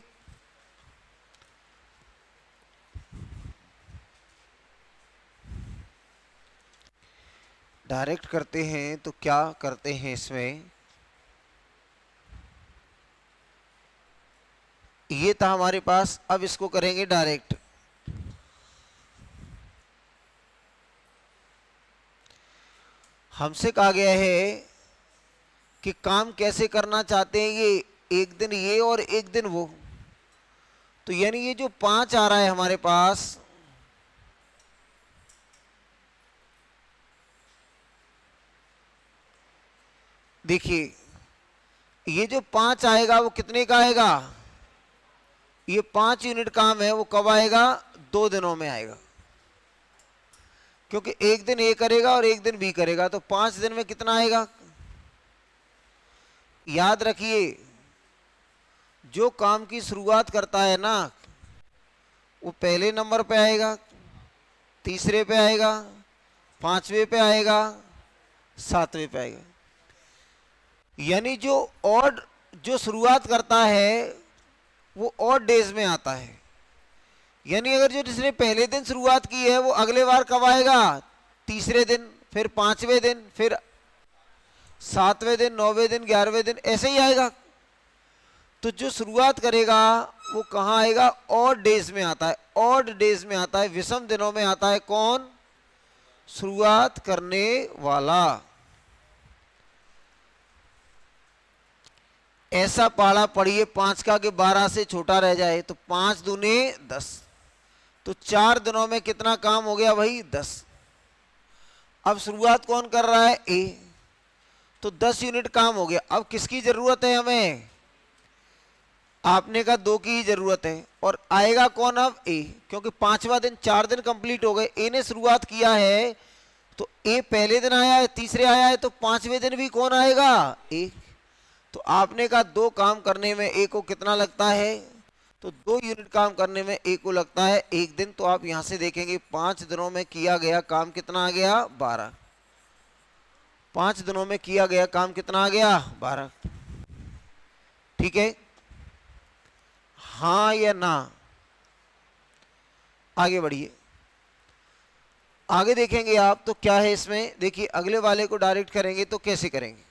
डायरेक्ट करते हैं तो क्या करते हैं इसमें, ये था हमारे पास, अब इसको करेंगे डायरेक्ट। हमसे कहा गया है कि काम कैसे करना चाहते हैं, ये एक दिन ये और एक दिन वो, तो यानी ये जो 5 आ रहा है हमारे पास, देखिए ये जो 5 आएगा वो कितने का आएगा, ये 5 यूनिट काम है वो कब आएगा, 2 दिनों में आएगा, क्योंकि एक दिन ए करेगा और एक दिन बी करेगा, तो 5 दिन में कितना आएगा। याद रखिए जो काम की शुरुआत करता है ना वो पहले नंबर पे आएगा, तीसरे पे आएगा, 5वें पे आएगा, 7वें पे आएगा। यानी जो शुरुआत करता है वो ऑड डेज में आता है। यानी अगर जो जिसने पहले दिन शुरुआत की है वो अगले बार कब आएगा, तीसरे दिन, फिर 5वें दिन, फिर 7वें दिन, 9वें दिन, 11वें दिन, ऐसे ही आएगा। तो जो शुरुआत करेगा वो कहाँ आएगा, ऑड डेज में आता है, ऑड डेज में आता है, विषम दिनों में आता है। कौन, शुरुआत करने वाला। ऐसा पाड़ा पड़िए 5 का कि 12 से छोटा रह जाए, तो 5 दूने 10, तो 4 दिनों में कितना काम हो गया भाई, 10। अब शुरुआत कौन कर रहा है, ए, तो 10 यूनिट काम हो गया। अब किसकी जरूरत है हमें, आपने कहा 2 की ही जरूरत है, और आएगा कौन अब, ए, क्योंकि 5वां दिन, 4 दिन कंप्लीट हो गए, ए ने शुरुआत किया है, तो ए पहले दिन आया है, तीसरे आया है, तो 5वें दिन भी कौन आएगा, ए। तो आपने कहा 2 काम करने में ए को कितना लगता है, तो 2 यूनिट काम करने में ए को लगता है 1 दिन। तो आप यहां से देखेंगे 5 दिनों में किया गया काम कितना आ गया, 12। 5 दिनों में किया गया काम कितना आ गया, 12। ठीक है, हाँ या ना। आगे बढ़िए, आगे देखेंगे आप तो क्या है इसमें। देखिए अगले वाले को डायरेक्ट करेंगे तो कैसे करेंगे,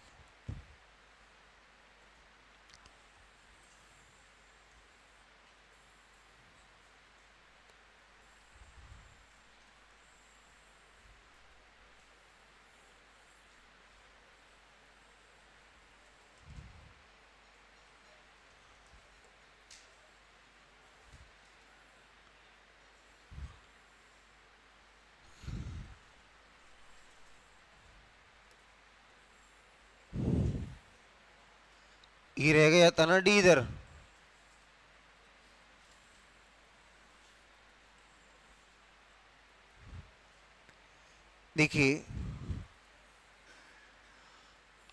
ये रह गया था ना डी इधर। देखिए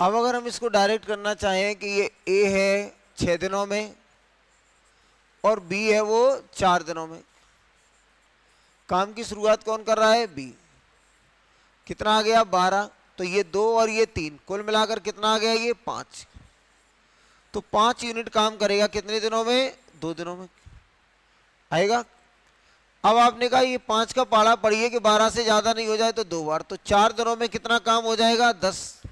अब अगर हम इसको डायरेक्ट करना चाहें कि ये ए है 6 दिनों में और बी है वो 4 दिनों में, काम की शुरुआत कौन कर रहा है, बी। कितना आ गया, 12, तो ये 2 और ये 3 कुल मिलाकर कितना आ गया, ये 5। तो 5 यूनिट काम करेगा कितने दिनों में, 2 दिनों में आएगा। अब आपने कहा ये 5 का पाड़ा पड़िए कि 12 से ज्यादा नहीं हो जाए तो 2 बार, तो 4 दिनों में कितना काम हो जाएगा, 10।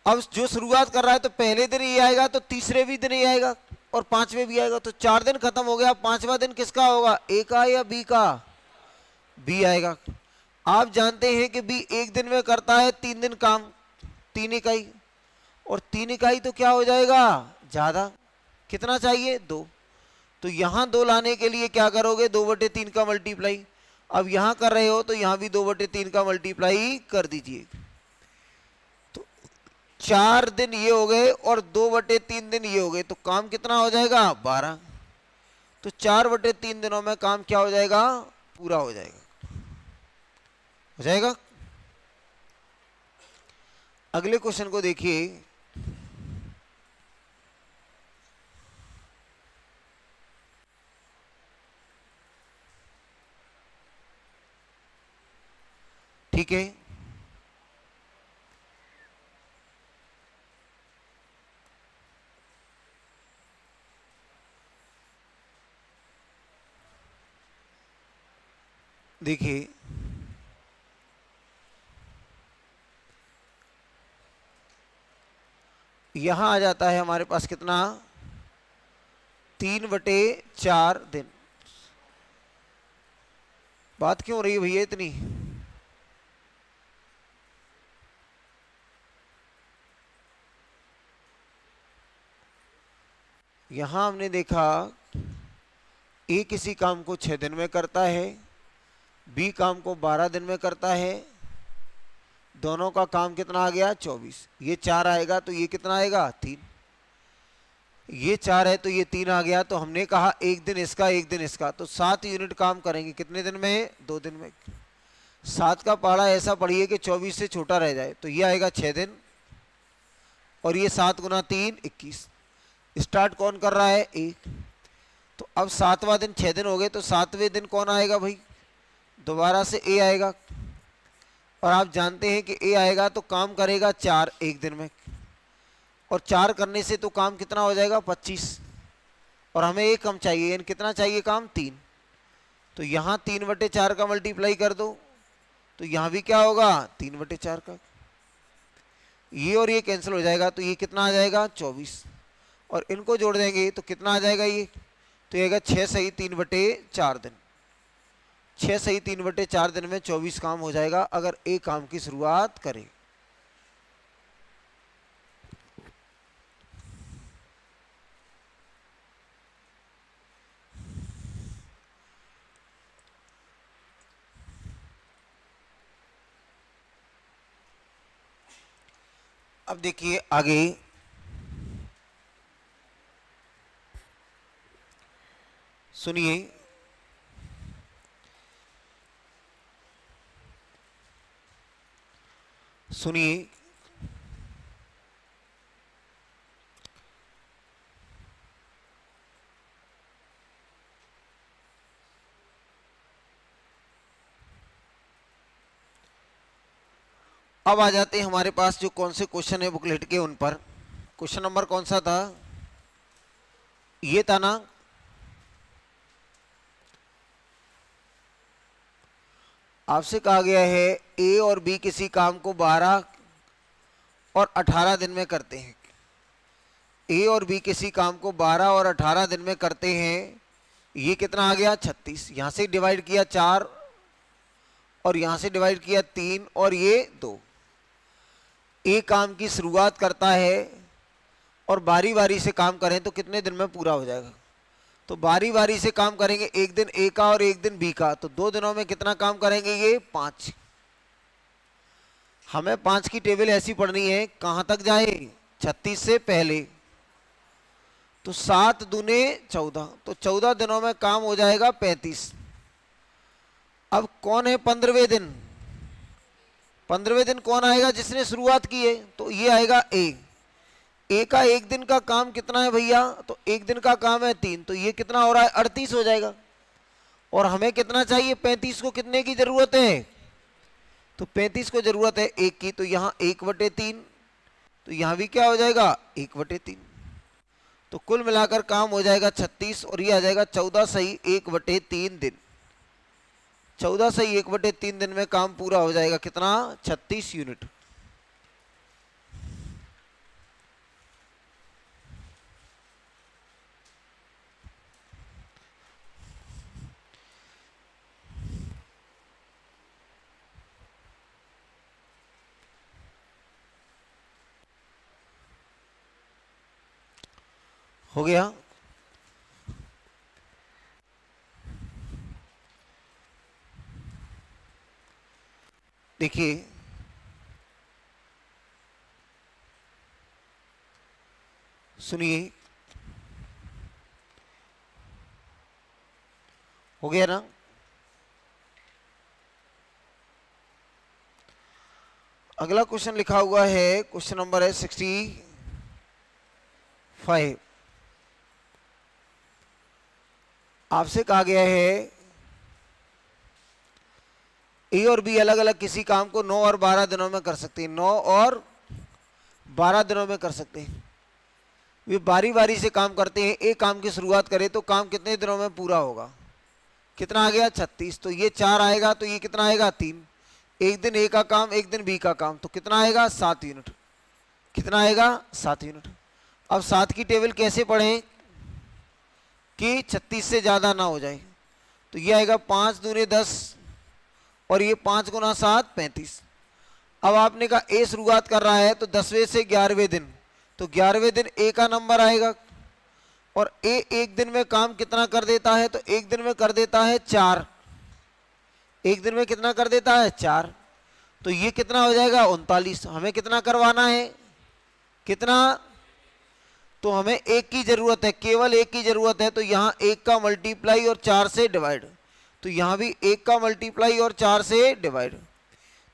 अब जो शुरुआत कर रहा है तो पहले दिन ही आएगा, तो तीसरे भी दिन ही आएगा और 5वें भी आएगा, तो 4 दिन खत्म हो गया। 5वां दिन किसका होगा, ए का या बी का, बी आएगा। आप जानते हैं कि बी एक दिन में करता है 3 दिन काम, 3 इकाई, और 3 इकाई तो क्या हो जाएगा, ज्यादा, कितना चाहिए, 2। तो यहां 2 लाने के लिए क्या करोगे, 2/3 का मल्टीप्लाई। अब यहां कर रहे हो तो यहां भी 2/3 का मल्टीप्लाई कर दीजिए। तो 4 दिन ये हो गए और 2/3 दिन ये हो गए, तो काम कितना हो जाएगा, 12। तो 4/3 दिनों में काम क्या हो जाएगा, पूरा हो जाएगा, हो जाएगा। अगले क्वेश्चन को देखिए, ठीक है। देखिए यहां आ जाता है हमारे पास कितना, 3/4 दिन। बात क्यों हो रही है भैया इतनी? यहां हमने देखा ए किसी काम को 6 दिन में करता है, बी काम को 12 दिन में करता है, दोनों का काम कितना आ गया 24। ये 4 आएगा तो ये कितना आएगा 3, ये 4 है तो ये 3 आ गया। तो हमने कहा एक दिन इसका एक दिन इसका, तो 7 यूनिट काम करेंगे कितने दिन में, 2 दिन में। 7 का पहाड़ा ऐसा पढ़िए कि 24 से छोटा रह जाए, तो ये आएगा 6 दिन, और ये 7 गुना 3 21। स्टार्ट कौन कर रहा है, 1। तो अब 7वां दिन 6 दिन हो गए, तो 7वें दिन कौन आएगा भाई, दोबारा से ए आएगा। और आप जानते हैं कि ए आएगा तो काम करेगा 4 एक दिन में, और 4 करने से तो काम कितना हो जाएगा 25, और हमें एक कम चाहिए, यानी कितना चाहिए काम 3। तो यहाँ 3/4 का मल्टीप्लाई कर दो, तो यहाँ भी क्या होगा 3/4 का, ये और ये कैंसिल हो जाएगा, तो ये कितना आ जाएगा 24, और इनको जोड़ देंगे तो कितना आ जाएगा ये, तो ये आएगा 6 सही 3/4 दिन। 6 सही 3/4 दिन में 24 काम हो जाएगा अगर एक काम की शुरुआत करें। अब देखिए आगे, सुनिए, सुनिए, अब आ जाते हैं हमारे पास जो कौन से क्वेश्चन है बुकलेट के उन पर। क्वेश्चन नंबर कौन सा था, ये था ना, आपसे कहा गया है ए और बी किसी काम को 12 और 18 दिन में करते हैं। ए और बी किसी काम को 12 और 18 दिन में करते हैं। ये कितना आ गया 36, यहां से डिवाइड किया 4 और यहां से डिवाइड किया 3 और ये 2। ए काम की शुरुआत करता है और बारी बारी से काम करें तो कितने दिन में पूरा हो जाएगा, तो बारी बारी से काम करेंगे, एक दिन ए का और एक दिन बी का, तो 2 दिनों में कितना काम करेंगे ये 5। हमें 5 की टेबल ऐसी पढ़नी है कहां तक जाए 36 से पहले, तो 7 दूने 14, तो 14 दिनों में काम हो जाएगा 35। अब कौन है 15वें दिन, 15वें दिन कौन आएगा जिसने शुरुआत की है, तो ये आएगा ए का एक दिन का काम कितना है भैया, तो एक दिन का काम है 3, तो ये कितना हो रहा है 38 हो जाएगा। और हमें कितना चाहिए 35 को कितने की जरूरत है, तो 35 को जरूरत है 1 की, तो यहाँ 1/3, तो यहाँ भी क्या हो जाएगा 1/3। तो कुल मिलाकर काम हो जाएगा 36 और ये आ जाएगा 14 सही 1/3 दिन। 14 सही 1/3 दिन में काम पूरा हो जाएगा, कितना 36 यूनिट। हो गया। देखिए सुनिए, हो गया ना। अगला क्वेश्चन लिखा हुआ है, क्वेश्चन नंबर है 65। आपसे कहा गया है ए और बी अलग अलग किसी काम को 9 और 12 दिनों में कर सकते हैं, 9 और 12 दिनों में कर सकते हैं। वे बारी बारी से काम करते हैं, एक काम की शुरुआत करें तो काम कितने दिनों में पूरा होगा, कितना आ गया 36, तो ये 4 आएगा, तो ये कितना आएगा 3, एक दिन ए का काम एक दिन बी का काम, तो कितना आएगा 7 यूनिट। कितना आएगा 7 यूनिट। अब 7 की टेबल कैसे पढ़ें कि 36 से ज़्यादा ना हो जाए, तो ये आएगा 5 दूने 10 और ये 5 गुना 7 35। अब आपने कहा ए शुरुआत कर रहा है तो 10वें से 11वें दिन, तो 11वें दिन ए का नंबर आएगा और ए एक दिन में काम कितना कर देता है, तो एक दिन में कर देता है 4। एक दिन में कितना कर देता है 4, तो ये कितना हो जाएगा 39। हमें कितना करवाना है, कितना, तो हमें एक की जरूरत है, केवल एक की जरूरत है, तो यहाँ 1 का मल्टीप्लाई और 4 से डिवाइड, तो यहाँ भी 1 का मल्टीप्लाई और 4 से डिवाइड,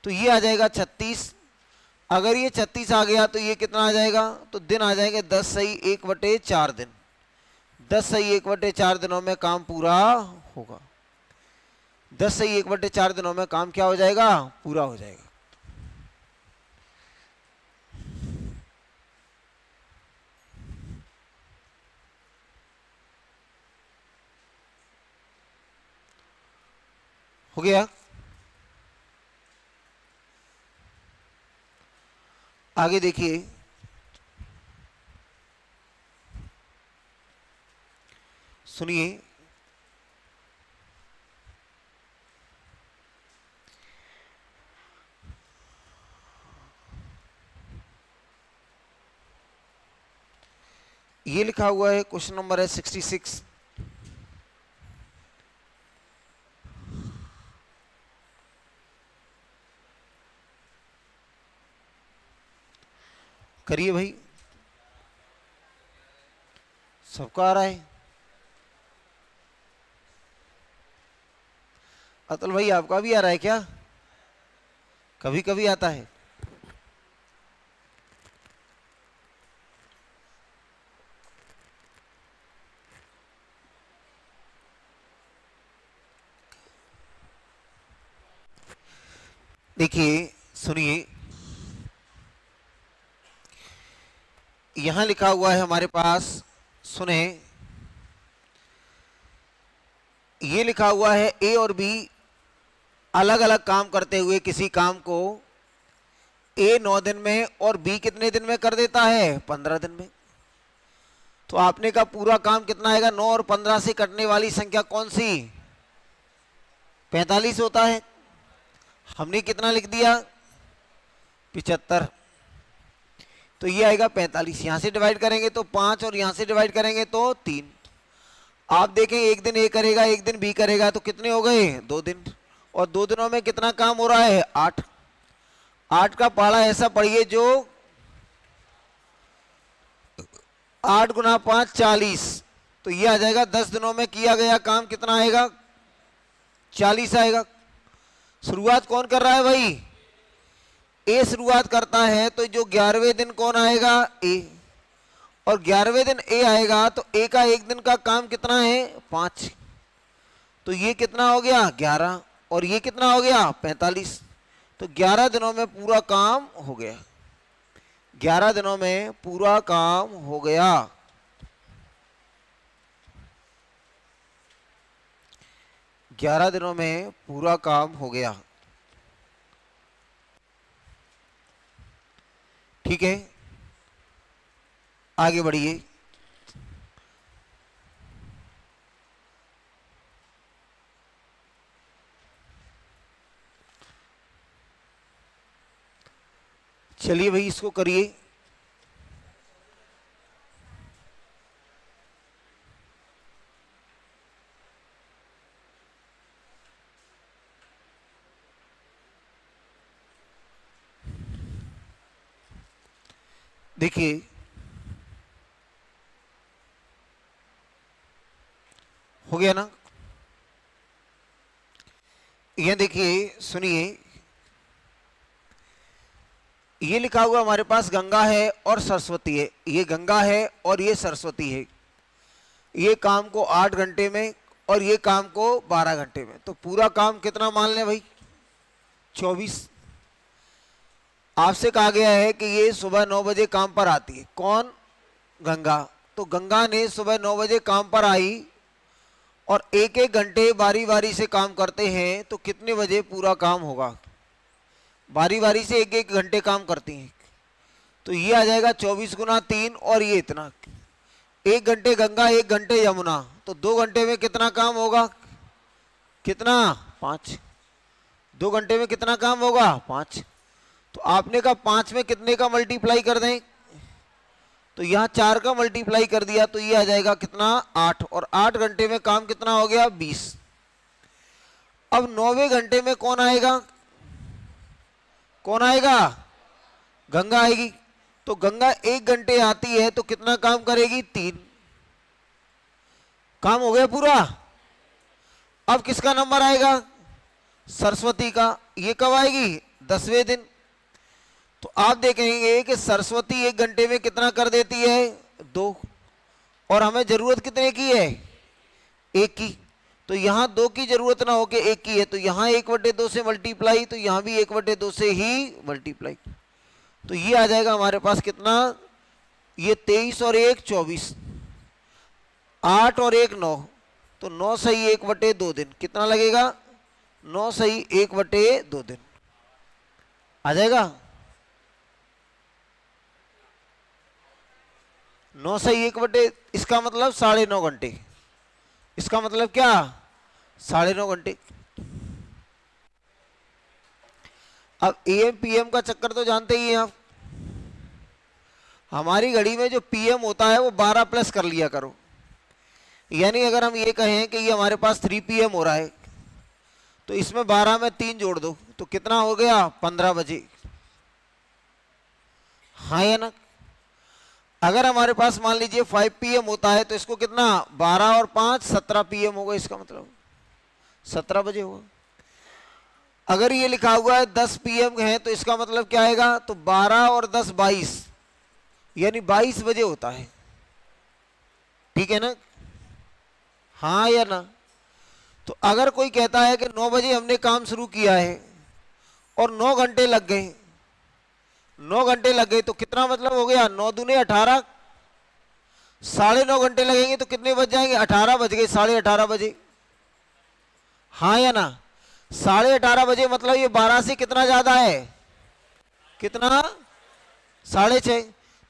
तो ये आ जाएगा 36। अगर ये 36 आ गया तो ये कितना आ जाएगा, तो दिन आ जाएंगे 10 सही 1/4 दिन। 10 सही 1/4 दिनों में काम पूरा होगा। 10 सही 1/4 दिनों में काम क्या हो जाएगा, पूरा हो जाएगा। हो गया। आगे देखिए, सुनिए, ये लिखा हुआ है, क्वेश्चन नंबर है 66। करिए भाई, सबका आ रहा है। अतुल भाई आपका भी आ रहा है क्या, कभी कभी आता है। देखिए सुनिए, यहां लिखा हुआ है हमारे पास, सुने, ये लिखा हुआ है ए और बी अलग अलग काम करते हुए किसी काम को ए 9 दिन में और बी कितने दिन में कर देता है, 15 दिन में। तो आपने कहा पूरा काम कितना आएगा, 9 और 15 से कटने वाली संख्या कौन सी, 45 होता है। हमने कितना लिख दिया, 75, तो ये आएगा 45। यहां से डिवाइड करेंगे तो 5 और यहां से डिवाइड करेंगे तो 3। आप देखें एक दिन ए करेगा एक दिन बी करेगा, तो कितने हो गए, 2 दिन, और 2 दिनों में कितना काम हो रहा है, 8। 8 का पहाड़ा ऐसा पढ़िए जो 8 गुना 5 40, तो ये आ जाएगा 10 दिनों में किया गया काम कितना आएगा, 40 आएगा। शुरुआत कौन कर रहा है भाई, ए शुरुआत करता है, तो जो 11वें दिन कौन आएगा, ए, और 11वें दिन ए आएगा, तो ए का एक दिन का काम कितना है, 5, तो ये कितना हो गया 11, और ये कितना हो गया 45, तो 11 दिनों में पूरा काम हो गया। 11 दिनों में पूरा काम हो गया। ग्यारह दिनों में पूरा काम हो गया। ठीक है, आगे बढ़िए। चलिए भाई इसको करिए। देखिए हो गया ना, ये देखिए सुनिए, ये लिखा हुआ हमारे पास गंगा है और सरस्वती है। ये गंगा है और ये सरस्वती है। ये काम को 8 घंटे में और ये काम को 12 घंटे में, तो पूरा काम कितना मान लें भाई, 24। आपसे कहा गया है कि ये सुबह 9 बजे काम पर आती है। कौन, गंगा। तो गंगा ने सुबह 9 बजे काम पर आई और एक एक घंटे बारी बारी से काम करते हैं, तो कितने बजे पूरा काम होगा, बारी बारी से एक एक घंटे काम करती हैं, तो ये आ जाएगा 24 गुना 3 और ये इतना। 1 घंटे गंगा 1 घंटे यमुना, तो 2 घंटे में कितना काम होगा? कितना? 5। 2 घंटे में कितना काम होगा? 5। तो आपने कहा 5 में कितने का मल्टीप्लाई कर दें, तो यहाँ 4 का मल्टीप्लाई कर दिया, तो ये आ जाएगा कितना? 8। और 8 घंटे में काम कितना हो गया? 20। अब 9वें घंटे में कौन आएगा? कौन आएगा? गंगा आएगी। तो गंगा 1 घंटे आती है तो कितना काम करेगी? 3। काम हो गया पूरा। अब किसका नंबर आएगा? सरस्वती का। ये कब आएगी? 10वें दिन। तो आप देखेंगे कि सरस्वती 1 घंटे में कितना कर देती है? 2। और हमें जरूरत कितने की है? 1 की। तो यहाँ 2 की जरूरत ना हो के 1 की है, तो यहाँ 1/2 से मल्टीप्लाई, तो यहाँ भी 1/2 से ही मल्टीप्लाई। तो ये आ जाएगा हमारे पास कितना? ये 23 और 1 24, 8 और 1 9, तो 9 सही 1/2 दिन। कितना लगेगा? 9 सही 1/2 दिन आ जाएगा। 9 सही 1/, इसका मतलब 9.5 घंटे। इसका मतलब क्या? 9.5 घंटे। अब AM PM का चक्कर तो जानते ही हैं आप। हमारी घड़ी में जो PM होता है वो 12 प्लस कर लिया करो। यानी अगर हम ये कहें कि ये हमारे पास 3 PM हो रहा है, तो इसमें 12 में 3 जोड़ दो, तो कितना हो गया? 15 बजे। हाँ या ना? अगर हमारे पास मान लीजिए 5 PM होता है, तो इसको कितना? 12 और 5 17 PM होगा। इसका मतलब 17 बजे होगा। अगर ये लिखा हुआ है 10 PM है, तो इसका मतलब क्या आएगा? तो 12 और 10 22, यानी 22 बजे होता है। ठीक है ना? हाँ या ना? तो अगर कोई कहता है कि 9 बजे हमने काम शुरू किया है और 9 घंटे लग गए, 9 घंटे लग गए, तो कितना मतलब हो गया? 9 दूने 18, 9.5 घंटे लगेंगे तो कितने बज जाएंगे? 18 बज गए, 18:30 बजे। हाँ या ना? 18:30 बजे मतलब ये 12 से कितना ज्यादा है? कितना? 6:30।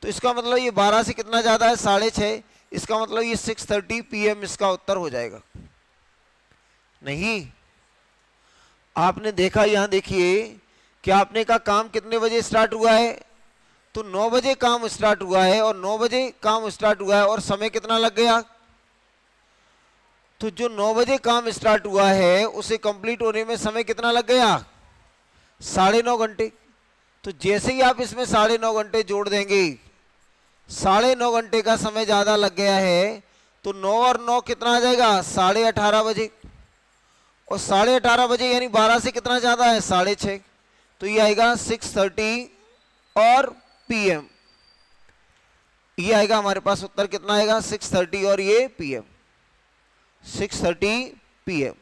तो इसका मतलब ये 12 से कितना ज्यादा है? 6:30। इसका मतलब ये 6:30 PM इसका उत्तर हो जाएगा। नहीं, आपने देखा, यहां देखिए कि आपने कहा काम कितने बजे स्टार्ट हुआ है, तो 9 बजे काम स्टार्ट हुआ है, और 9 बजे काम स्टार्ट हुआ है, और समय कितना लग गया? तो जो 9 बजे काम स्टार्ट हुआ है उसे कंप्लीट होने में समय कितना लग गया? 9.5 घंटे। तो जैसे ही आप इसमें 9.5 घंटे जोड़ देंगे, 9.5 घंटे का समय ज्यादा लग गया है, तो 9 और 9 कितना आ जाएगा? 18:30 बजे। और 18:30 बजे यानी 12 से कितना ज्यादा है? 6:30। तो ये आएगा 6:30 और PM। ये आएगा हमारे पास उत्तर कितना आएगा? 6:30 और ये PM, 6:30 PM।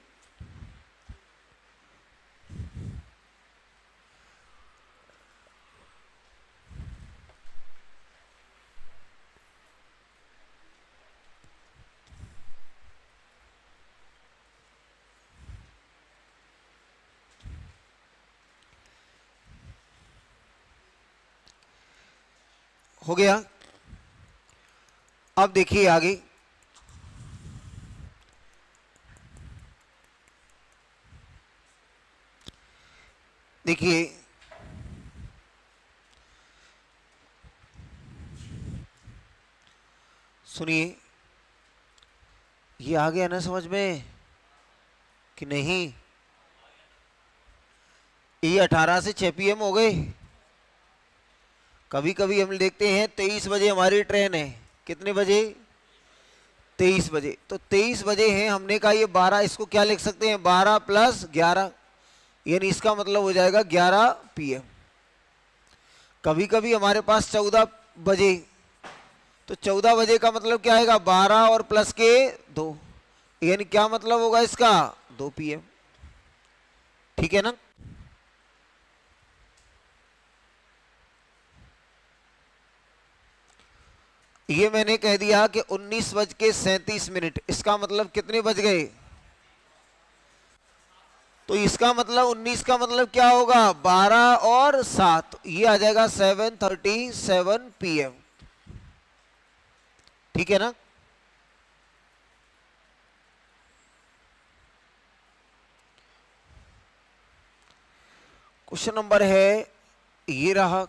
हो गया। अब देखिए आगे, देखिए सुनिए, ये आ गया ना समझ में कि नहीं? ये 18 से 6 PM हो गए। कभी कभी हम देखते हैं 23 बजे हमारी ट्रेन है। कितने बजे? 23 बजे। तो 23 बजे है, हमने कहा ये 12, इसको क्या लिख सकते हैं? 12 + 11, यानी इसका मतलब हो जाएगा 11 PM। कभी कभी हमारे पास 14 बजे, तो 14 बजे का मतलब क्या आएगा? 12 और प्लस के 2, यानी क्या मतलब होगा इसका? 2 PM। ठीक है ना? ये मैंने कह दिया कि 19:37, इसका मतलब कितने बज गए? तो इसका मतलब 19 का मतलब क्या होगा, 12 और 7, ये आ जाएगा 7:37 PM। ठीक है ना। क्वेश्चन नंबर है ये रहा,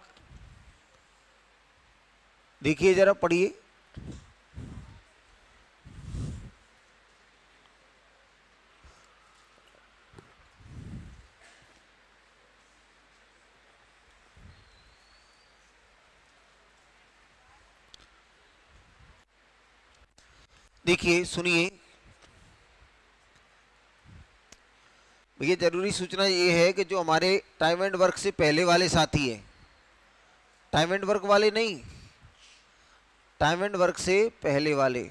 देखिए जरा पढ़िए। देखिए सुनिए भैया, जरूरी सूचना ये है कि जो हमारे टाइम एंड वर्क से पहले वाले साथी हैं, टाइम एंड वर्क वाले नहीं, टाइम एंड वर्क से पहले वाले,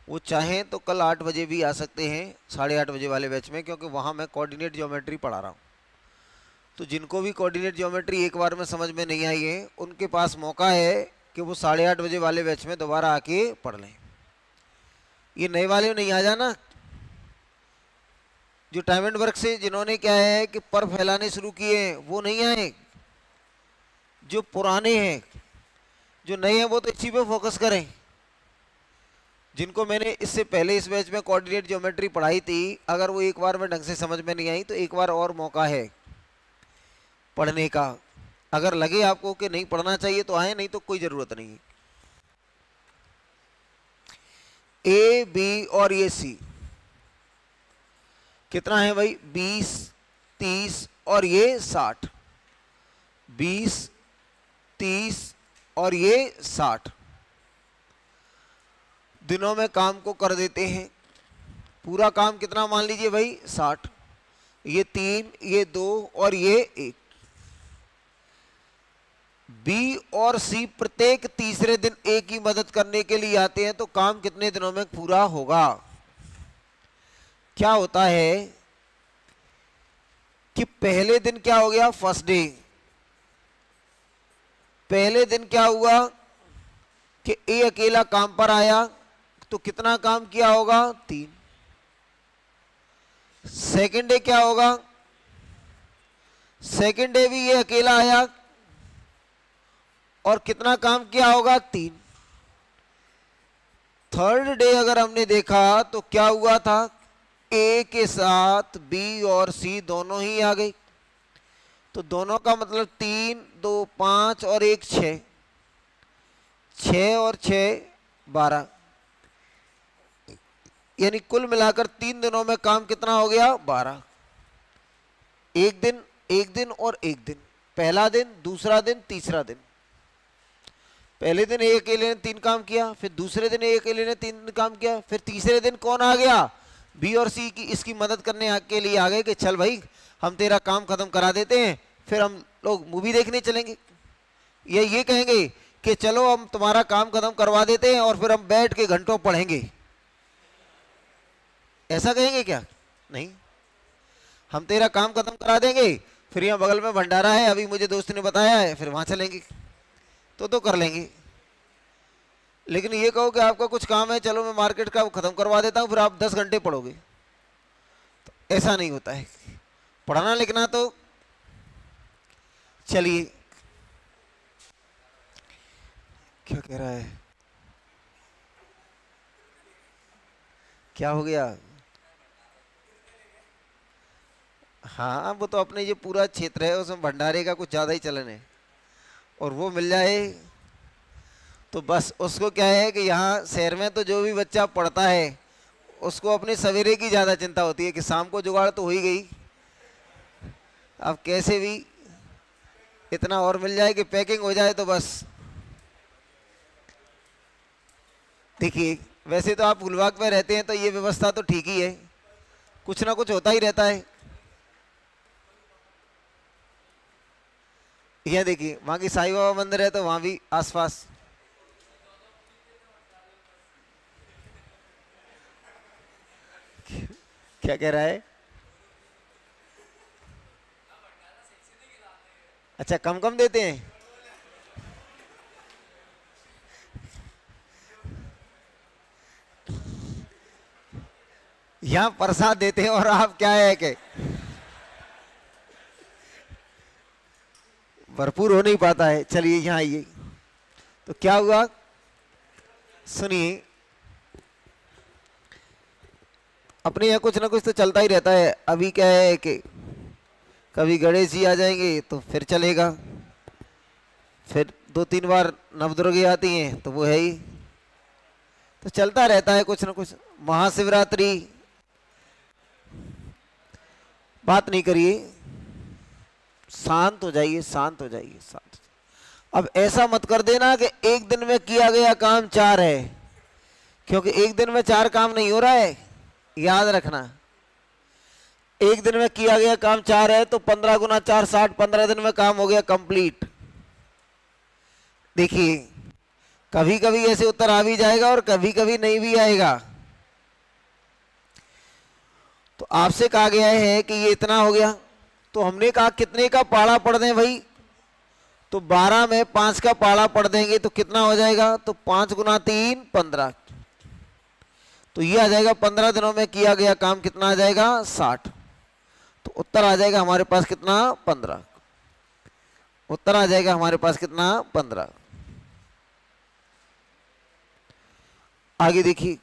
वो चाहें तो कल 8 बजे भी आ सकते हैं 8:30 बजे वाले बैच में, क्योंकि वहाँ मैं कोऑर्डिनेट ज्योमेट्री पढ़ा रहा हूँ। तो जिनको भी कोऑर्डिनेट ज्योमेट्री एक बार में समझ में नहीं आई है, उनके पास मौका है कि वो 8:30 बजे वाले बैच में दोबारा आके पढ़ लें। ये नए वाले नहीं आ जाना, जो टाइम एंड वर्क से जिन्होंने क्या है कि पर फैलाने शुरू किए हैं वो नहीं आए, जो पुराने हैं, जो नए हैं वो तो इसी पे फोकस करें। जिनको मैंने इससे पहले इस बैच में कोऑर्डिनेट ज्योमेट्री पढ़ाई थी, अगर वो एक बार में ढंग से समझ में नहीं आई तो एक बार और मौका है पढ़ने का। अगर लगे आपको कि नहीं पढ़ना चाहिए तो आए, नहीं तो कोई ज़रूरत नहीं है। ए, बी और ये सी कितना है भाई, 20, 30 और ये 60, 20, 30 और ये 60 दिनों में काम को कर देते हैं। पूरा काम कितना मान लीजिए भाई, 60, ये 3, ये 2 और ये 1। बी और सी प्रत्येक तीसरे दिन ए की मदद करने के लिए आते हैं, तो काम कितने दिनों में पूरा होगा। क्या होता है कि पहले दिन क्या हो गया, फर्स्ट डे, पहले दिन क्या हुआ कि ए अकेला काम पर आया, तो कितना काम किया होगा, 3। सेकेंड डे क्या होगा, सेकेंड डे भी ये अकेला आया और कितना काम किया होगा, 3। थर्ड डे अगर हमने देखा तो क्या हुआ था, ए के साथ बी और सी दोनों ही आ गई, तो दोनों का मतलब 3, 2, 5 और 1, 6, 6 और 6, 12, यानी कुल मिलाकर 3 दिनों में काम कितना हो गया, 12। एक दिन और एक दिन, पहला दिन, दूसरा दिन, तीसरा दिन। पहले दिन ए अकेले ने 3 काम किया, फिर दूसरे दिन ए अकेले ने 3 काम किया, फिर तीसरे दिन कौन आ गया, बी और सी की इसकी मदद करने के लिए आ गए कि चल भाई हम तेरा काम खत्म करा देते हैं, फिर हम लोग मूवी देखने चलेंगे, या ये कहेंगे कि चलो हम तुम्हारा काम खत्म करवा देते हैं और फिर हम बैठ के घंटों पढ़ेंगे। ऐसा कहेंगे क्या, नहीं, हम तेरा काम खत्म करा देंगे, फिर यहाँ बगल में भंडारा है, अभी मुझे दोस्त ने बताया है, फिर वहां चलेंगे तो कर लेंगे। लेकिन ये कहो कि आपका कुछ काम है, चलो मैं मार्केट का खत्म करवा देता हूँ, फिर आप 10 घंटे पढ़ोगे, तो ऐसा नहीं होता है। पढ़ना लिखना तो चलिए, क्या कह रहा है, क्या हो गया, हाँ वो तो अपने ये पूरा क्षेत्र है उसमें भंडारे का कुछ ज़्यादा ही चलन है, और वो मिल जाए तो बस उसको क्या है कि यहाँ शहर में तो जो भी बच्चा पढ़ता है उसको अपने सवेरे की ज़्यादा चिंता होती है कि शाम को जुगाड़ तो हो ही गई, अब कैसे भी इतना और मिल जाए कि पैकिंग हो जाए तो बस। देखिए वैसे तो आप गुलबाग में रहते हैं तो ये व्यवस्था तो ठीक ही है, कुछ ना कुछ होता ही रहता है। यह देखिए वहाँ की साईं बाबा मंदिर है तो वहाँ भी आसपास क्या कह रहा है, अच्छा कम कम देते हैं, यहाँ प्रसाद देते हैं और आप क्या है कि भरपूर हो नहीं पाता है। चलिए यहाँ आइए, तो क्या हुआ सुनिए, अपने यहाँ कुछ ना कुछ तो चलता ही रहता है। अभी क्या है कि कभी गणेश जी आ जाएंगे तो फिर चलेगा, फिर 2-3 बार नवदुर्गे आती हैं तो वो है ही, तो चलता रहता है कुछ ना कुछ। महाशिवरात्रि, बात नहीं करिए, शांत हो जाइए, शांत हो जाइए, शांत। अब ऐसा मत कर देना कि एक दिन में किया गया काम 4 है, क्योंकि एक दिन में 4 काम नहीं हो रहा है, याद रखना। एक दिन में किया गया काम 4 है तो 15 गुना 4 60, 15 दिन में काम हो गया कंप्लीट। देखिए कभी कभी ऐसे उत्तर आ भी जाएगा और कभी कभी नहीं भी आएगा। तो आपसे कहा गया है कि ये इतना हो गया, तो हमने कहा कितने का पाड़ा पढ़ दें भाई, तो 12 में 5 का पाड़ा पढ़ देंगे तो कितना हो जाएगा, तो 5 गुना 3 15, तो ये आ जाएगा 15 दिनों में किया गया काम कितना आ जाएगा 60। तो उत्तर आ जाएगा हमारे पास कितना 15, उत्तर आ जाएगा हमारे पास कितना 15। आगे देखिए,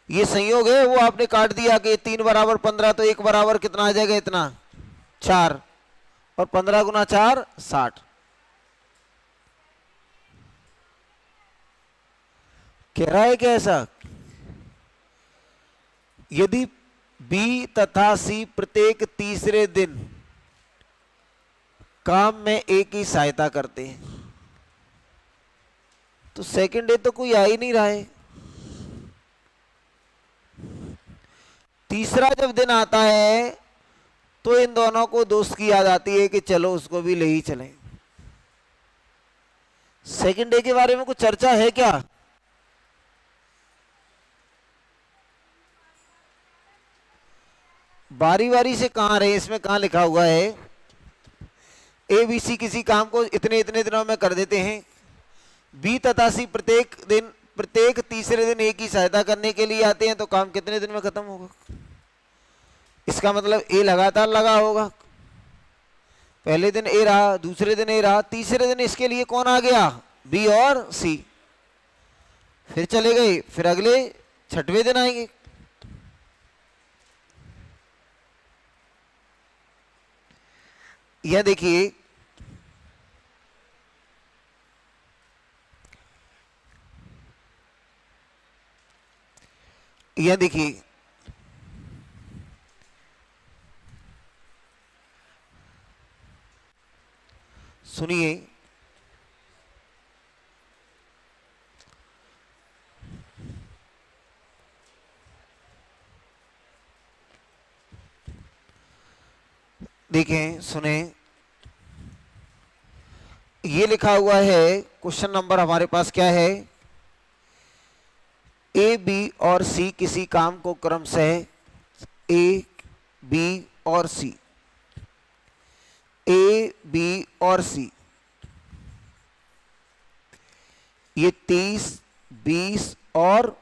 ये संयोग है, वो आपने काट दिया कि 3 बराबर 15, तो 1 बराबर कितना आ जाएगा इतना 4, और 15 गुना 4 60। कह रहा है क्या ऐसा, यदि बी तथा सी प्रत्येक तीसरे दिन काम में एक ही सहायता करते हैं, तो सेकंड डे तो कोई आ ही नहीं रहा है। तीसरा जब दिन आता है तो इन दोनों को दोस्त की याद आती है कि चलो उसको भी ले ही चलें। सेकंड डे के बारे में कुछ चर्चा है क्या? बारी बारी से कहां रहे, इसमें कहां लिखा हुआ है ए बी सी किसी काम को इतने इतने दिनों में कर देते हैं, बी तथा सी प्रत्येक तीसरे दिन एक ही सहायता करने के लिए आते हैं, तो काम कितने दिन में खत्म होगा? इसका मतलब ए लगातार लगा होगा, पहले दिन ए रहा, दूसरे दिन ए रहा, तीसरे दिन इसके लिए कौन आ गया बी और सी, फिर चले गए, फिर अगले 6वें दिन आएंगे। यह देखिए यह देखिए सुनिए, देखें सुने, ये लिखा हुआ है क्वेश्चन नंबर हमारे पास क्या है, ए बी और सी किसी काम को क्रमशः ए बी और सी, ए बी और सी ये 30, 20 और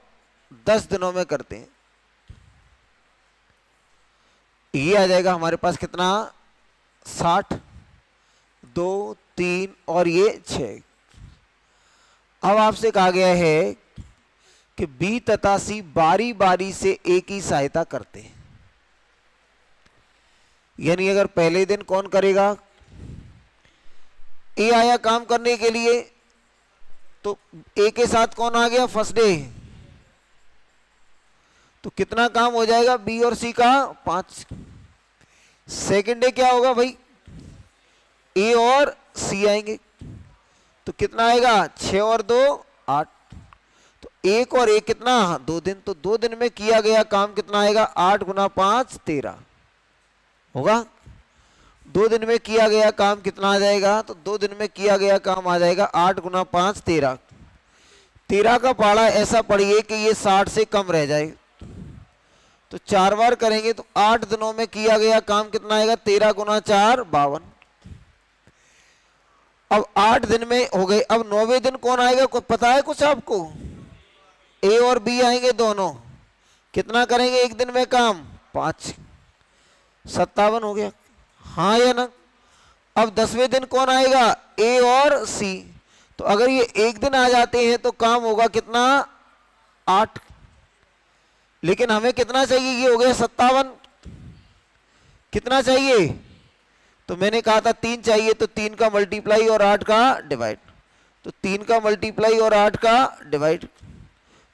10 दिनों में करते हैं। ये आ जाएगा हमारे पास कितना 60, 2, 3 और ये 6। अब आपसे कहा गया है कि बी तथा सी बारी बारी से एक ही सहायता करते हैं, यानी अगर पहले दिन कौन करेगा, ए आया काम करने के लिए, तो ए के साथ कौन आ गया फर्स्ट डे, तो कितना काम हो जाएगा बी और सी का 5। सेकेंड डे क्या होगा भाई, ए और सी आएंगे, तो कितना आएगा 6 और 2 8, तो 1 और 1 कितना 2 दिन, तो 2 दिन में किया गया काम कितना आएगा 8 गुना 5 13 होगा। 2 दिन में किया गया काम कितना आ जाएगा, तो 2 दिन में किया गया काम आ जाएगा 8 गुना 5 13। 13 का पाड़ा ऐसा पढ़िए कि ये 60 से कम रह जाए, तो 4 बार करेंगे तो 8 दिनों में किया गया काम कितना आएगा 13 गुना 4 52। अब 8 दिन में हो गए, अब 9वें दिन कौन आएगा, पता है कुछ आपको, ए और बी आएंगे दोनों, कितना करेंगे एक दिन में काम? 5, 57 हो गया, हाँ या ना? अब 10वें दिन कौन आएगा? ए और सी। तो अगर ये एक दिन आ जाते हैं तो काम होगा कितना? 8। लेकिन हमें कितना चाहिए? ये हो गया 57। कितना चाहिए? तो मैंने कहा था 3 चाहिए, तो 3 का मल्टीप्लाई और 8 का डिवाइड। तो 3 का मल्टीप्लाई और 8 का डिवाइड।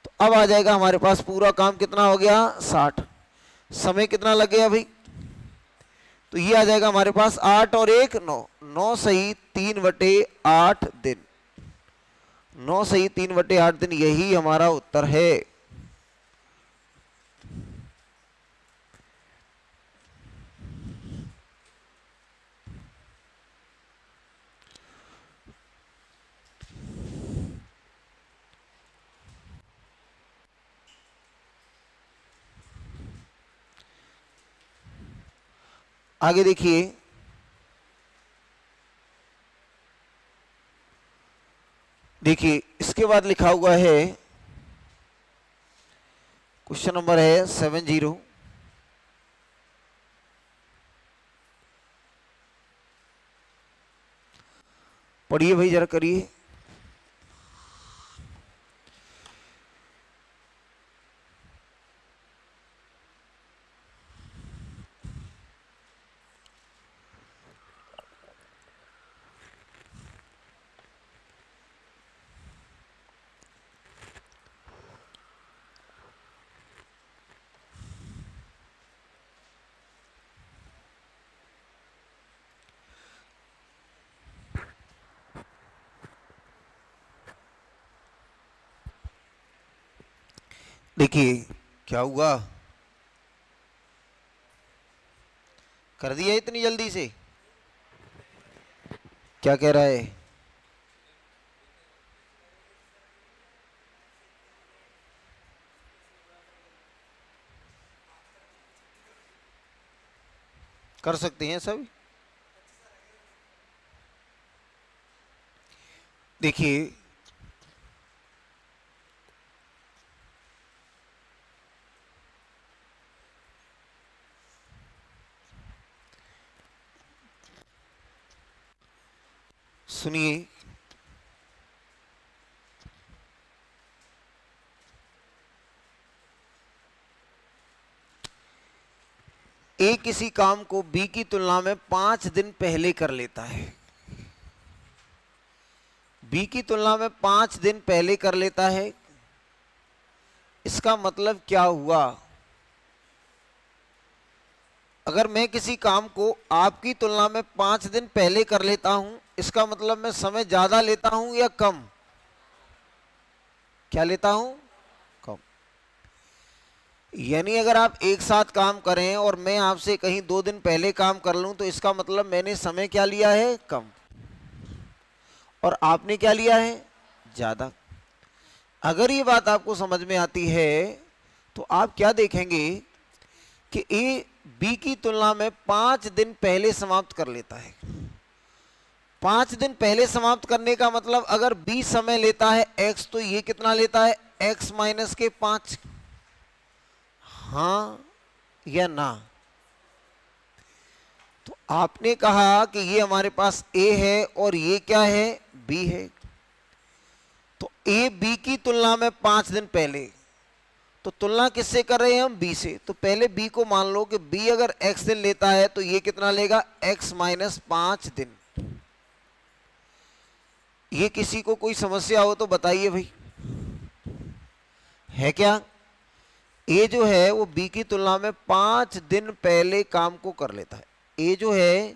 तो अब आ जाएगा हमारे पास पूरा काम कितना हो गया? 60। समय कितना लग गया भाई? तो ये आ जाएगा हमारे पास 8 और 1 9, 9 सही 3/8 दिन। 9 सही 3/8 दिन, यही हमारा उत्तर है। आगे देखिए, देखिए इसके बाद लिखा हुआ है, क्वेश्चन नंबर है 70। पढ़िए भाई जरा, करिए। देखिए क्या हुआ, कर दिया इतनी जल्दी से? क्या कह रहा है? कर सकते हैं सब। देखिए सुनिए, ए किसी काम को बी की तुलना में 5 दिन पहले कर लेता है। बी की तुलना में 5 दिन पहले कर लेता है, इसका मतलब क्या हुआ? अगर मैं किसी काम को आपकी तुलना में 5 दिन पहले कर लेता हूं, इसका मतलब मैं समय ज्यादा लेता हूं या कम? क्या लेता हूं? कम। यानी अगर आप एक साथ काम करें और मैं आपसे कहीं 2 दिन पहले काम कर लूं, तो इसका मतलब मैंने समय क्या लिया है? कम। और आपने क्या लिया है? ज्यादा। अगर ये बात आपको समझ में आती है तो आप क्या देखेंगे कि ए बी की तुलना में 5 दिन पहले समाप्त कर लेता है। 5 दिन पहले समाप्त करने का मतलब अगर बी समय लेता है x, तो ये कितना लेता है? x माइनस के 5। हाँ या ना? तो आपने कहा कि ये हमारे पास a है और ये क्या है? b है। तो a b की तुलना में 5 दिन पहले, तो तुलना किससे कर रहे हैं हम? b से। तो पहले b को मान लो कि b अगर x दिन लेता है तो ये कितना लेगा? x माइनस 5 दिन। ये किसी को कोई समस्या हो तो बताइए भाई, है क्या? a जो है वो b की तुलना में 5 दिन पहले काम को कर लेता है। a जो है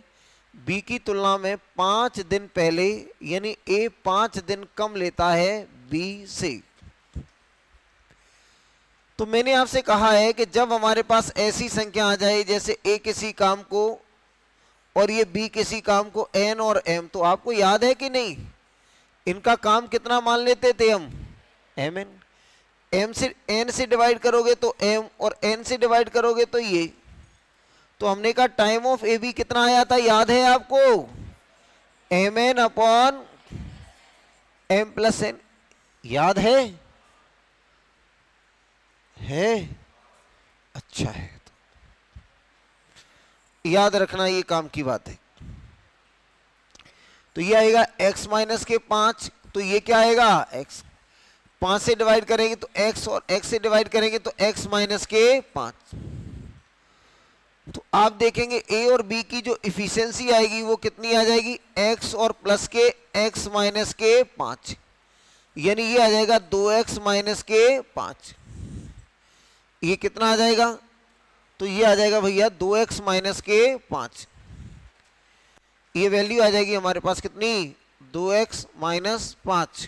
b की तुलना में 5 दिन पहले, यानी a 5 दिन कम लेता है b से। तो मैंने आपसे कहा है कि जब हमारे पास ऐसी संख्या आ जाए जैसे a किसी काम को और ये b किसी काम को n और m, तो आपको याद है कि नहीं, इनका काम कितना मान लेते थे हम? mn। m से n से डिवाइड करोगे तो m, और n से डिवाइड करोगे तो ये। तो हमने कहा टाइम ऑफ ए बी कितना आया था, याद है आपको? mn upon m plus n। याद है? अच्छा है, तो याद रखना ये काम की बात है। तो ये आएगा x माइनस के 5, तो ये क्या आएगा x, 5 से डिवाइड करेंगे तो x, और x से डिवाइड करेंगे तो x माइनस के 5। तो आप देखेंगे a और b की जो इफिशियंसी आएगी वो कितनी आ जाएगी, x और प्लस के x माइनस के 5, यानी ये आ जाएगा 2x माइनस के 5। ये कितना आ जाएगा, तो ये आ जाएगा भैया 2x माइनस के 5। ये वैल्यू आ जाएगी हमारे पास कितनी, 2x माइनस 5।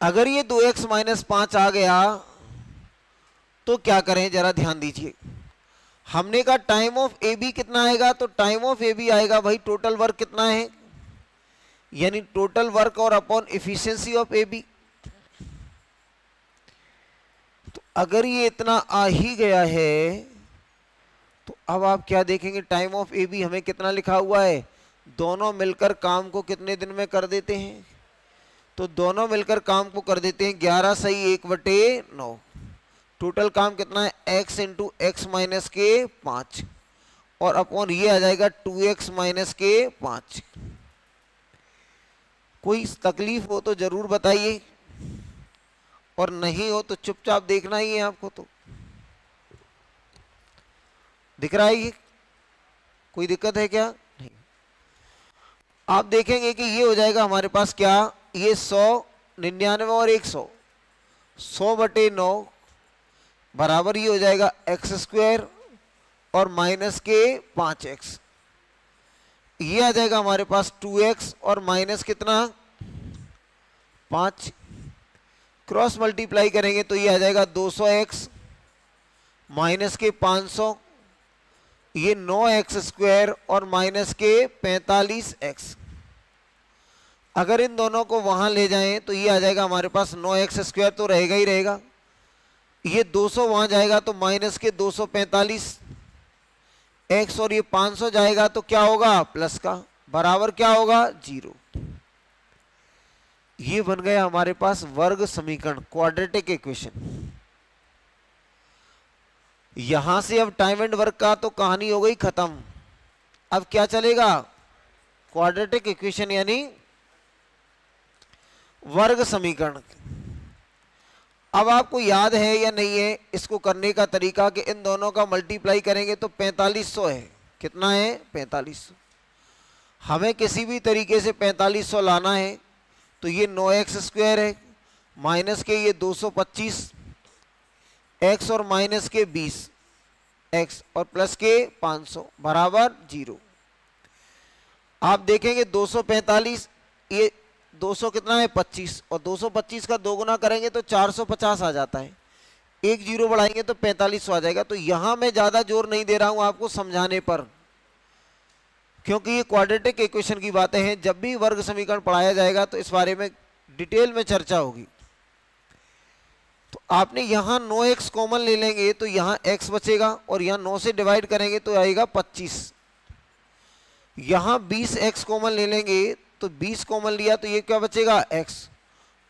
अगर ये 2x माइनस 5 आ गया तो क्या करें, जरा ध्यान दीजिए। हमने कहा टाइम ऑफ ए बी कितना आएगा, तो टाइम ऑफ ए बी आएगा भाई टोटल वर्क कितना है, यानी टोटल वर्क और upon efficiency of A B. तो अगर ये इतना आ ही गया है तो अब आप क्या देखेंगे, टाइम ऑफ ए बी हमें कितना लिखा हुआ है, दोनों मिलकर काम को कितने दिन में कर देते हैं, तो दोनों मिलकर काम को कर देते हैं 11 सही 1/9। टोटल काम कितना है, x इंटू एक्स माइनस के 5, और अपॉन ये आ जाएगा 2x माइनस के 5। कोई तकलीफ हो तो जरूर बताइए, और नहीं हो तो चुपचाप देखना ही है आपको। तो दिख रहा है ये, कोई दिक्कत है क्या, नहीं। आप देखेंगे कि ये हो जाएगा हमारे पास क्या, ये 100, 99 और 100, 100/9 बराबर ये हो जाएगा x² और माइनस के 5x। ये आ जाएगा हमारे पास 2x और माइनस कितना 5, क्रॉस मल्टीप्लाई करेंगे तो ये आ जाएगा 200x माइनस के 500, ये 9x² और माइनस के 45x। अगर इन दोनों को वहां ले जाएं तो ये आ जाएगा हमारे पास 9x² तो रहेगा ही रहेगा, ये 200 वहां जाएगा तो माइनस के 245 x, और ये 500 जाएगा तो क्या होगा प्लस का, बराबर क्या होगा 0। ये बन गया हमारे पास वर्ग समीकरण, क्वाड्रेटिक इक्वेशन। यहां से अब टाइम एंड वर्क का तो कहानी हो गई खत्म। अब क्या चलेगा, क्वाड्रेटिक इक्वेशन यानी वर्ग समीकरण। अब आपको याद है या नहीं है इसको करने का तरीका, कि इन दोनों का मल्टीप्लाई करेंगे तो 4500 है, कितना है 4500। हमें किसी भी तरीके से 4500 लाना है, तो ये 9x² है, माइनस के ये 225 x और माइनस के 20 x और प्लस के 500 बराबर 0। आप देखेंगे 245, ये 200 कितना है 25, और 225 का 2 गुना करेंगे तो 450 आ जाता है, एक जीरो बढ़ाएंगे तो 4500 आ जाएगा। तो यहां मैं ज्यादा जोर नहीं दे रहा हूं आपको समझाने पर, क्योंकि ये क्वाड्रेटिक इक्वेशन की बातें हैं। जब भी वर्ग समीकरण पढ़ाया जाएगा तो इस बारे में डिटेल में चर्चा होगी। तो आपने यहां 9x कॉमन ले लेंगे तो यहां x बचेगा, और यहां 9 से डिवाइड करेंगे तो आएगा 25। यहां 20x कॉमन ले लेंगे तो 20 कॉमन लिया तो ये क्या बचेगा x,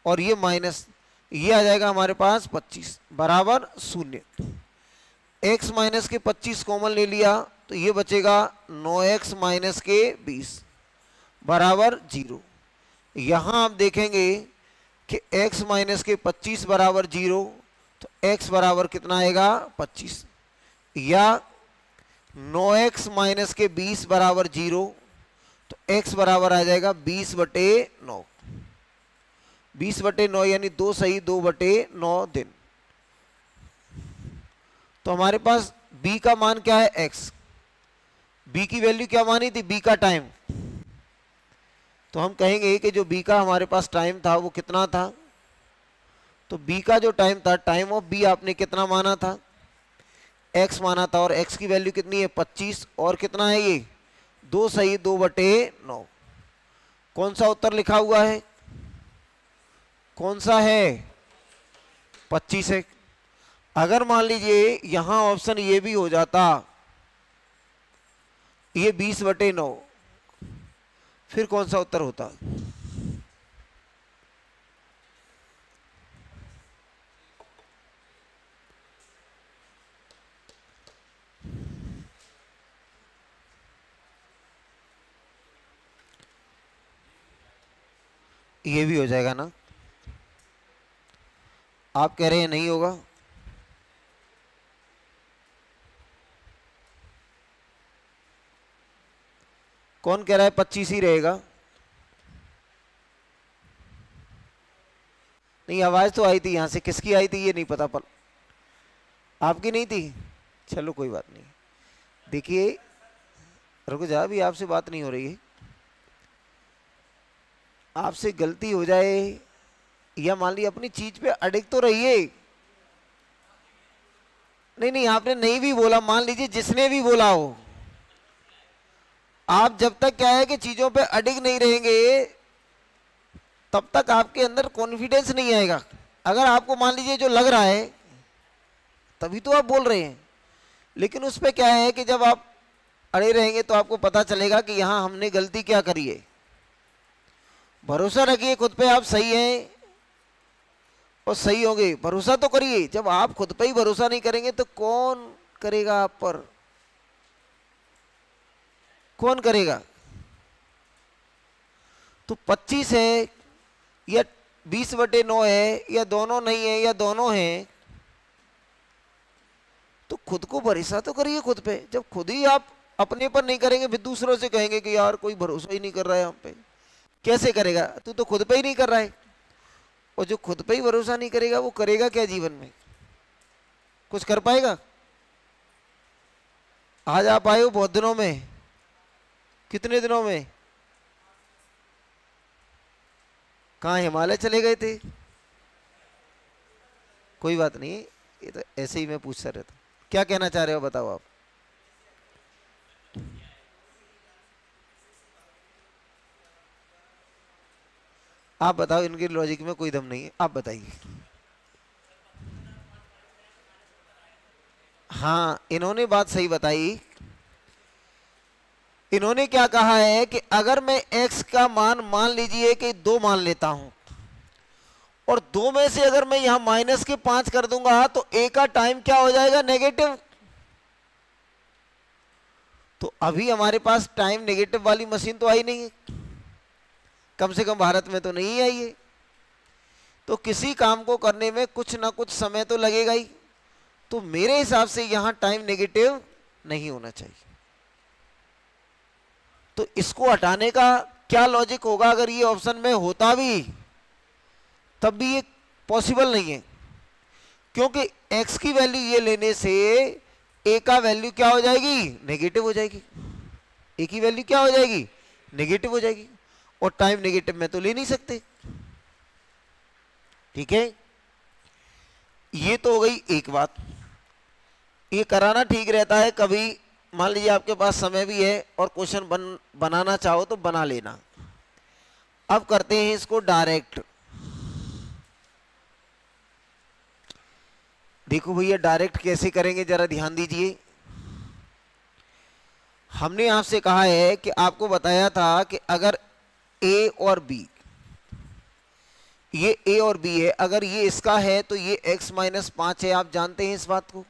और ये माइनस, ये आ जाएगा हमारे पास 25 बराबर 0। x माइनस के 25 कॉमन ले लिया तो ये बचेगा 9x माइनस के 20 बराबर 0। यहां आप देखेंगे कि x माइनस के 25 बराबर 0, तो x बराबर कितना आएगा 25, या 9x माइनस के 20 बराबर 0, तो x बराबर आ जाएगा 20/9। 20/9 यानी 2 सही 2/9 दिन। तो हमारे पास b का मान क्या है x, b की वैल्यू क्या मानी थी, b का टाइम। तो हम कहेंगे कि जो b का हमारे पास टाइम था वो कितना था, तो b का जो टाइम था, टाइम ऑफ b आपने कितना माना था, x माना था, और x की वैल्यू कितनी है 25, और कितना है ये 2 सही 2/9। कौन सा उत्तर लिखा हुआ है, कौन सा है 25 है। अगर मान लीजिए यहां ऑप्शन ये भी हो जाता, ये 20/9, फिर कौन सा उत्तर होता, ये भी हो जाएगा ना, आप कह रहे हैं नहीं होगा, कौन कह रहा है 25 ही रहेगा? नहीं, आवाज तो आई थी यहां से, किसकी आई थी ये नहीं पता, पर आपकी नहीं थी, चलो कोई बात नहीं। देखिए रुको जा, भी आपसे बात नहीं हो रही है, आपसे गलती हो जाए या मान ली अपनी चीज पे अड़िग तो रहिए। नहीं नहीं, आपने नहीं भी बोला, मान लीजिए जिसने भी बोला हो, आप जब तक क्या है कि चीजों पे अड़िग नहीं रहेंगे तब तक आपके अंदर कॉन्फिडेंस नहीं आएगा। अगर आपको मान लीजिए जो लग रहा है तभी तो आप बोल रहे हैं, लेकिन उस पे क्या है कि जब आप अड़े रहेंगे तो आपको पता चलेगा कि यहां हमने गलती क्या करी है। भरोसा रखिए खुद पे, आप सही हैं और सही होंगे, भरोसा तो करिए। जब आप खुद पे ही भरोसा नहीं करेंगे तो कौन करेगा आप पर, कौन करेगा? तो 25 है या 20/9 है या दोनों नहीं है या दोनों हैं, तो खुद को भरोसा तो करिए खुद पे। जब खुद ही आप अपने पर नहीं करेंगे फिर दूसरों से कहेंगे कि यार कोई भरोसा ही नहीं कर रहा है हम पे। कैसे करेगा? तू तो खुद पे ही नहीं कर रहा है, और जो खुद पे ही भरोसा नहीं करेगा वो करेगा क्या जीवन में? कुछ कर पाएगा? आज आप आए हो बहुत दिनों में, कितने दिनों में? कहाँ हिमालय चले गए थे? कोई बात नहीं, ये तो ऐसे ही मैं पूछता रहता। क्या कहना चाह रहे हो बताओ आप? आप बताओ, इनके लॉजिक में कोई दम नहीं है, आप बताइए। हाँ, इन्होंने बात सही बताई। इन्होंने क्या कहा है कि अगर मैं x का मान लीजिए कि 2 मान लेता हूं, और 2 में से अगर मैं यहां -5 कर दूंगा तो a का टाइम क्या हो जाएगा? नेगेटिव। तो अभी हमारे पास टाइम नेगेटिव वाली मशीन तो आई नहीं है, कम से कम भारत में तो नहीं आई है। तो किसी काम को करने में कुछ ना कुछ समय तो लगेगा ही, तो मेरे हिसाब से यहां टाइम नेगेटिव नहीं होना चाहिए। तो इसको हटाने का क्या लॉजिक होगा? अगर ये ऑप्शन में होता भी तब भी ये पॉसिबल नहीं है, क्योंकि x की वैल्यू ये लेने से a का वैल्यू क्या हो जाएगी? नेगेटिव हो जाएगी। a की वैल्यू क्या हो जाएगी? नेगेटिव हो जाएगी, और टाइम नेगेटिव में तो ले नहीं सकते। ठीक है, ये तो हो गई एक बात। ये कराना ठीक रहता है, कभी मान लीजिए आपके पास समय भी है और क्वेश्चन बनाना चाहो तो बना लेना। अब करते हैं इसको डायरेक्ट। देखो भैया, डायरेक्ट कैसे करेंगे जरा ध्यान दीजिए। हमने आपसे कहा है कि आपको बताया था कि अगर a और b, ये a और b है, अगर ये इसका है तो ये x - 5 है, आप जानते हैं इस बात को।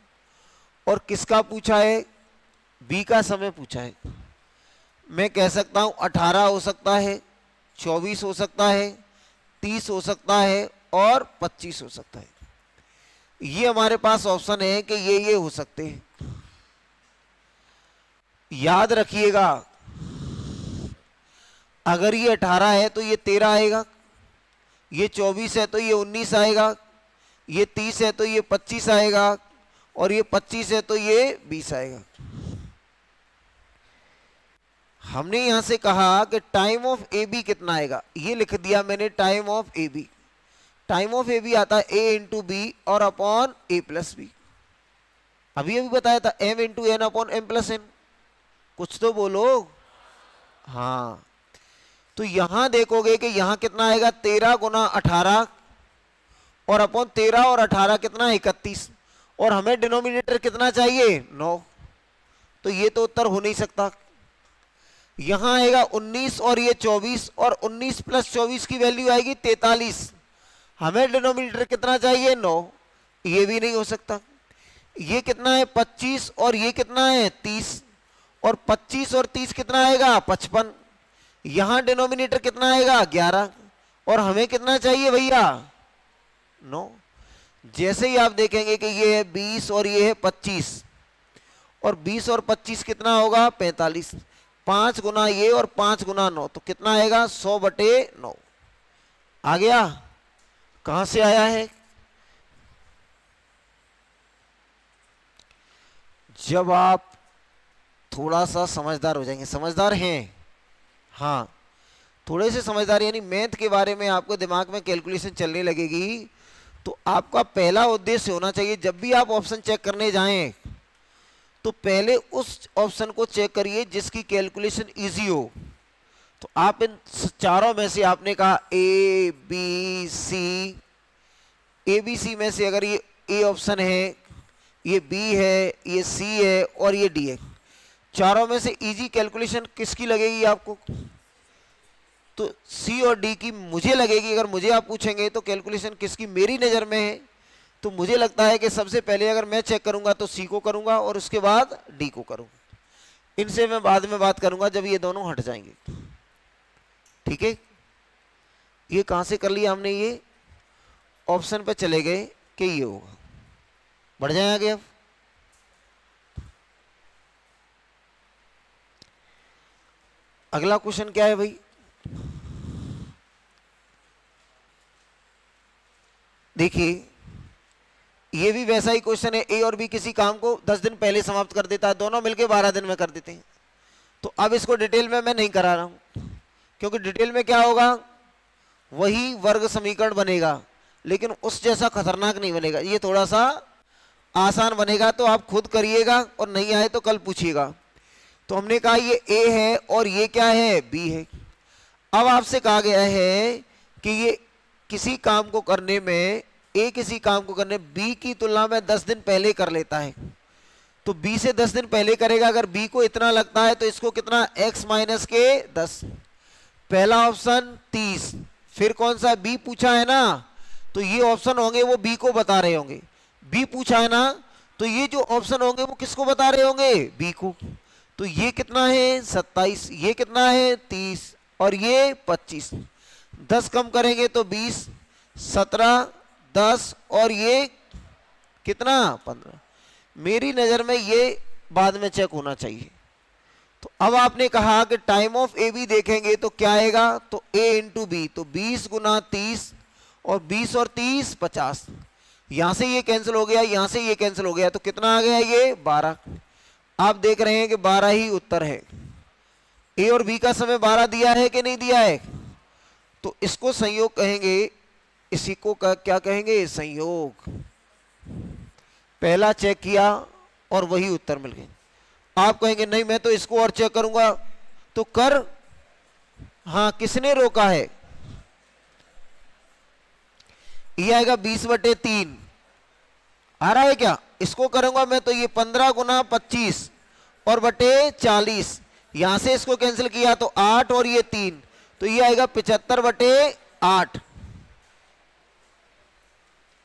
और किसका पूछा है? b का समय पूछा है। मैं कह सकता हूं 18 हो सकता है, 24 हो सकता है, 30 हो सकता है और 25 हो सकता है। ये हमारे पास ऑप्शन है कि ये हो सकते हैं। याद रखिएगा, अगर ये 18 है तो ये 13 आएगा, ये 24 है तो ये 19 आएगा, ये 30 है तो ये 25 आएगा, और ये 25 है तो ये 20 आएगा। हमने यहां से कहा कि टाइम ऑफ ए बी कितना आएगा, ये लिख दिया मैंने time of A B. Time of A B आता है a इंटू बी और अपॉन a प्लस बी। अभी बताया था m into N upon m plus n। कुछ तो बोलो। हाँ, तो यहां देखोगे कि यहां कितना आएगा? 13 गुना 18 और अपॉन 13 और 18 कितना? 31। और हमें डिनोमिनेटर कितना चाहिए? 9। तो ये तो उत्तर हो नहीं सकता। यहां आएगा 19 और ये 24, और 19 प्लस 24 की वैल्यू आएगी 43। हमें डिनोमिनेटर कितना चाहिए? 9। ये भी नहीं हो सकता। ये कितना है? 25, और ये कितना है? 30, और 25 और 30 कितना आएगा? 55। यहां डिनोमिनेटर कितना आएगा? 11, और हमें कितना चाहिए भैया 9। जैसे ही आप देखेंगे कि ये है 20 और ये है 25, और 20 और 25 कितना होगा 45, 5 गुना ये और 5 गुना 9 तो कितना आएगा 100/9 आ गया। कहां से आया है? जब आप थोड़ा सा समझदार हो जाएंगे, समझदार हैं हाँ, थोड़े से समझदार यानी मैथ के बारे में आपको दिमाग में कैलकुलेशन चलने लगेगी, तो आपका पहला उद्देश्य होना चाहिए जब भी आप ऑप्शन चेक करने जाएं तो पहले उस ऑप्शन को चेक करिए जिसकी कैलकुलेशन इजी हो। तो आप इन चारों में से आपने कहा A B C, A B C में से अगर ये ए ऑप्शन है, ये बी है, ये सी है और ये डी है, चारों में से इजी कैलकुलेशन किसकी लगेगी आपको? तो सी और डी की मुझे लगेगी। अगर मुझे आप पूछेंगे तो कैलकुलेशन किसकी मेरी नज़र में है, तो मुझे लगता है कि सबसे पहले अगर मैं चेक करूंगा तो सी को करूंगा और उसके बाद डी को करूंगा। इनसे मैं बाद में बात करूंगा जब ये दोनों हट जाएंगे। ठीक है, ये कहां से कर लिया हमने? ये ऑप्शन पे चले गए कि ये होगा। बढ़ जाए आगे। अब अगला क्वेश्चन क्या है भाई? देखिए ये भी वैसा ही क्वेश्चन है। ए और बी किसी काम को 10 दिन पहले समाप्त कर देता है, दोनों मिलके 12 दिन में कर देते हैं। तो अब इसको डिटेल में मैं नहीं करा रहा हूं, क्योंकि डिटेल में क्या होगा, वही वर्ग समीकरण बनेगा लेकिन उस जैसा खतरनाक नहीं बनेगा, ये थोड़ा सा आसान बनेगा। तो आप खुद करिएगा और नहीं आए तो कल पूछिएगा। तो हमने कहा ये ए है और ये क्या है, बी है। अब आपसे कहा गया है कि ये किसी काम को करने में, ए किसी काम को करने बी की तुलना में 10 दिन पहले कर लेता है, तो बी से 10 दिन पहले करेगा। अगर बी को इतना लगता है तो इसको कितना, x माइनस के 10। पहला ऑप्शन 30, फिर कौन सा, बी पूछा है ना, तो ये ऑप्शन होंगे वो बी को बता रहे होंगे। बी पूछा है ना, तो ये जो ऑप्शन होंगे वो किसको बता रहे होंगे, बी को। तो ये कितना है 27, ये कितना है 30 और ये 25। 10 कम करेंगे तो 20, 17, 10 और ये कितना 15। मेरी नजर में ये बाद में चेक होना चाहिए। तो अब आपने कहा कि टाइम ऑफ ए बी देखेंगे तो क्या आएगा, तो ए इंटू बी, तो 20 गुना 30 और 20 और 30 50। यहां से ये कैंसिल हो गया, यहां से ये कैंसिल हो गया, तो कितना आ गया ये 12। आप देख रहे हैं कि 12 ही उत्तर है। ए और बी का समय 12 दिया है कि नहीं दिया है, तो इसको संयोग कहेंगे, इसी को क्या कहेंगे, संयोग। पहला चेक किया और वही उत्तर मिल गए। आप कहेंगे नहीं मैं तो इसको और चेक करूंगा, तो कर। हाँ, किसने रोका है, ये आएगा 20/3 आ रहा है क्या? इसको करूंगा मैं तो ये 15 गुना 25 और बटे 40, यहां से इसको कैंसिल किया तो 8 और ये 3, तो ये आएगा 75/8।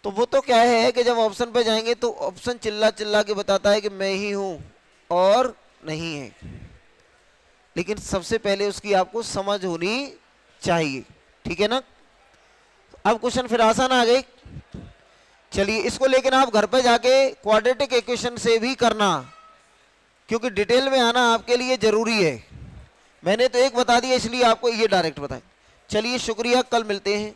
तो वो तो क्या है कि जब ऑप्शन पे जाएंगे तो ऑप्शन चिल्ला चिल्ला के बताता है कि मैं ही हूं और नहीं है, लेकिन सबसे पहले उसकी आपको समझ होनी चाहिए। ठीक है ना? अब क्वेश्चन फिर आसान आ गए। चलिए इसको लेकिन आप घर पे जाके क्वाड्रेटिक इक्वेशन से भी करना, क्योंकि डिटेल में आना आपके लिए जरूरी है। मैंने तो एक बता दिया इसलिए आपको ये डायरेक्ट बताएं। चलिए शुक्रिया, कल मिलते हैं।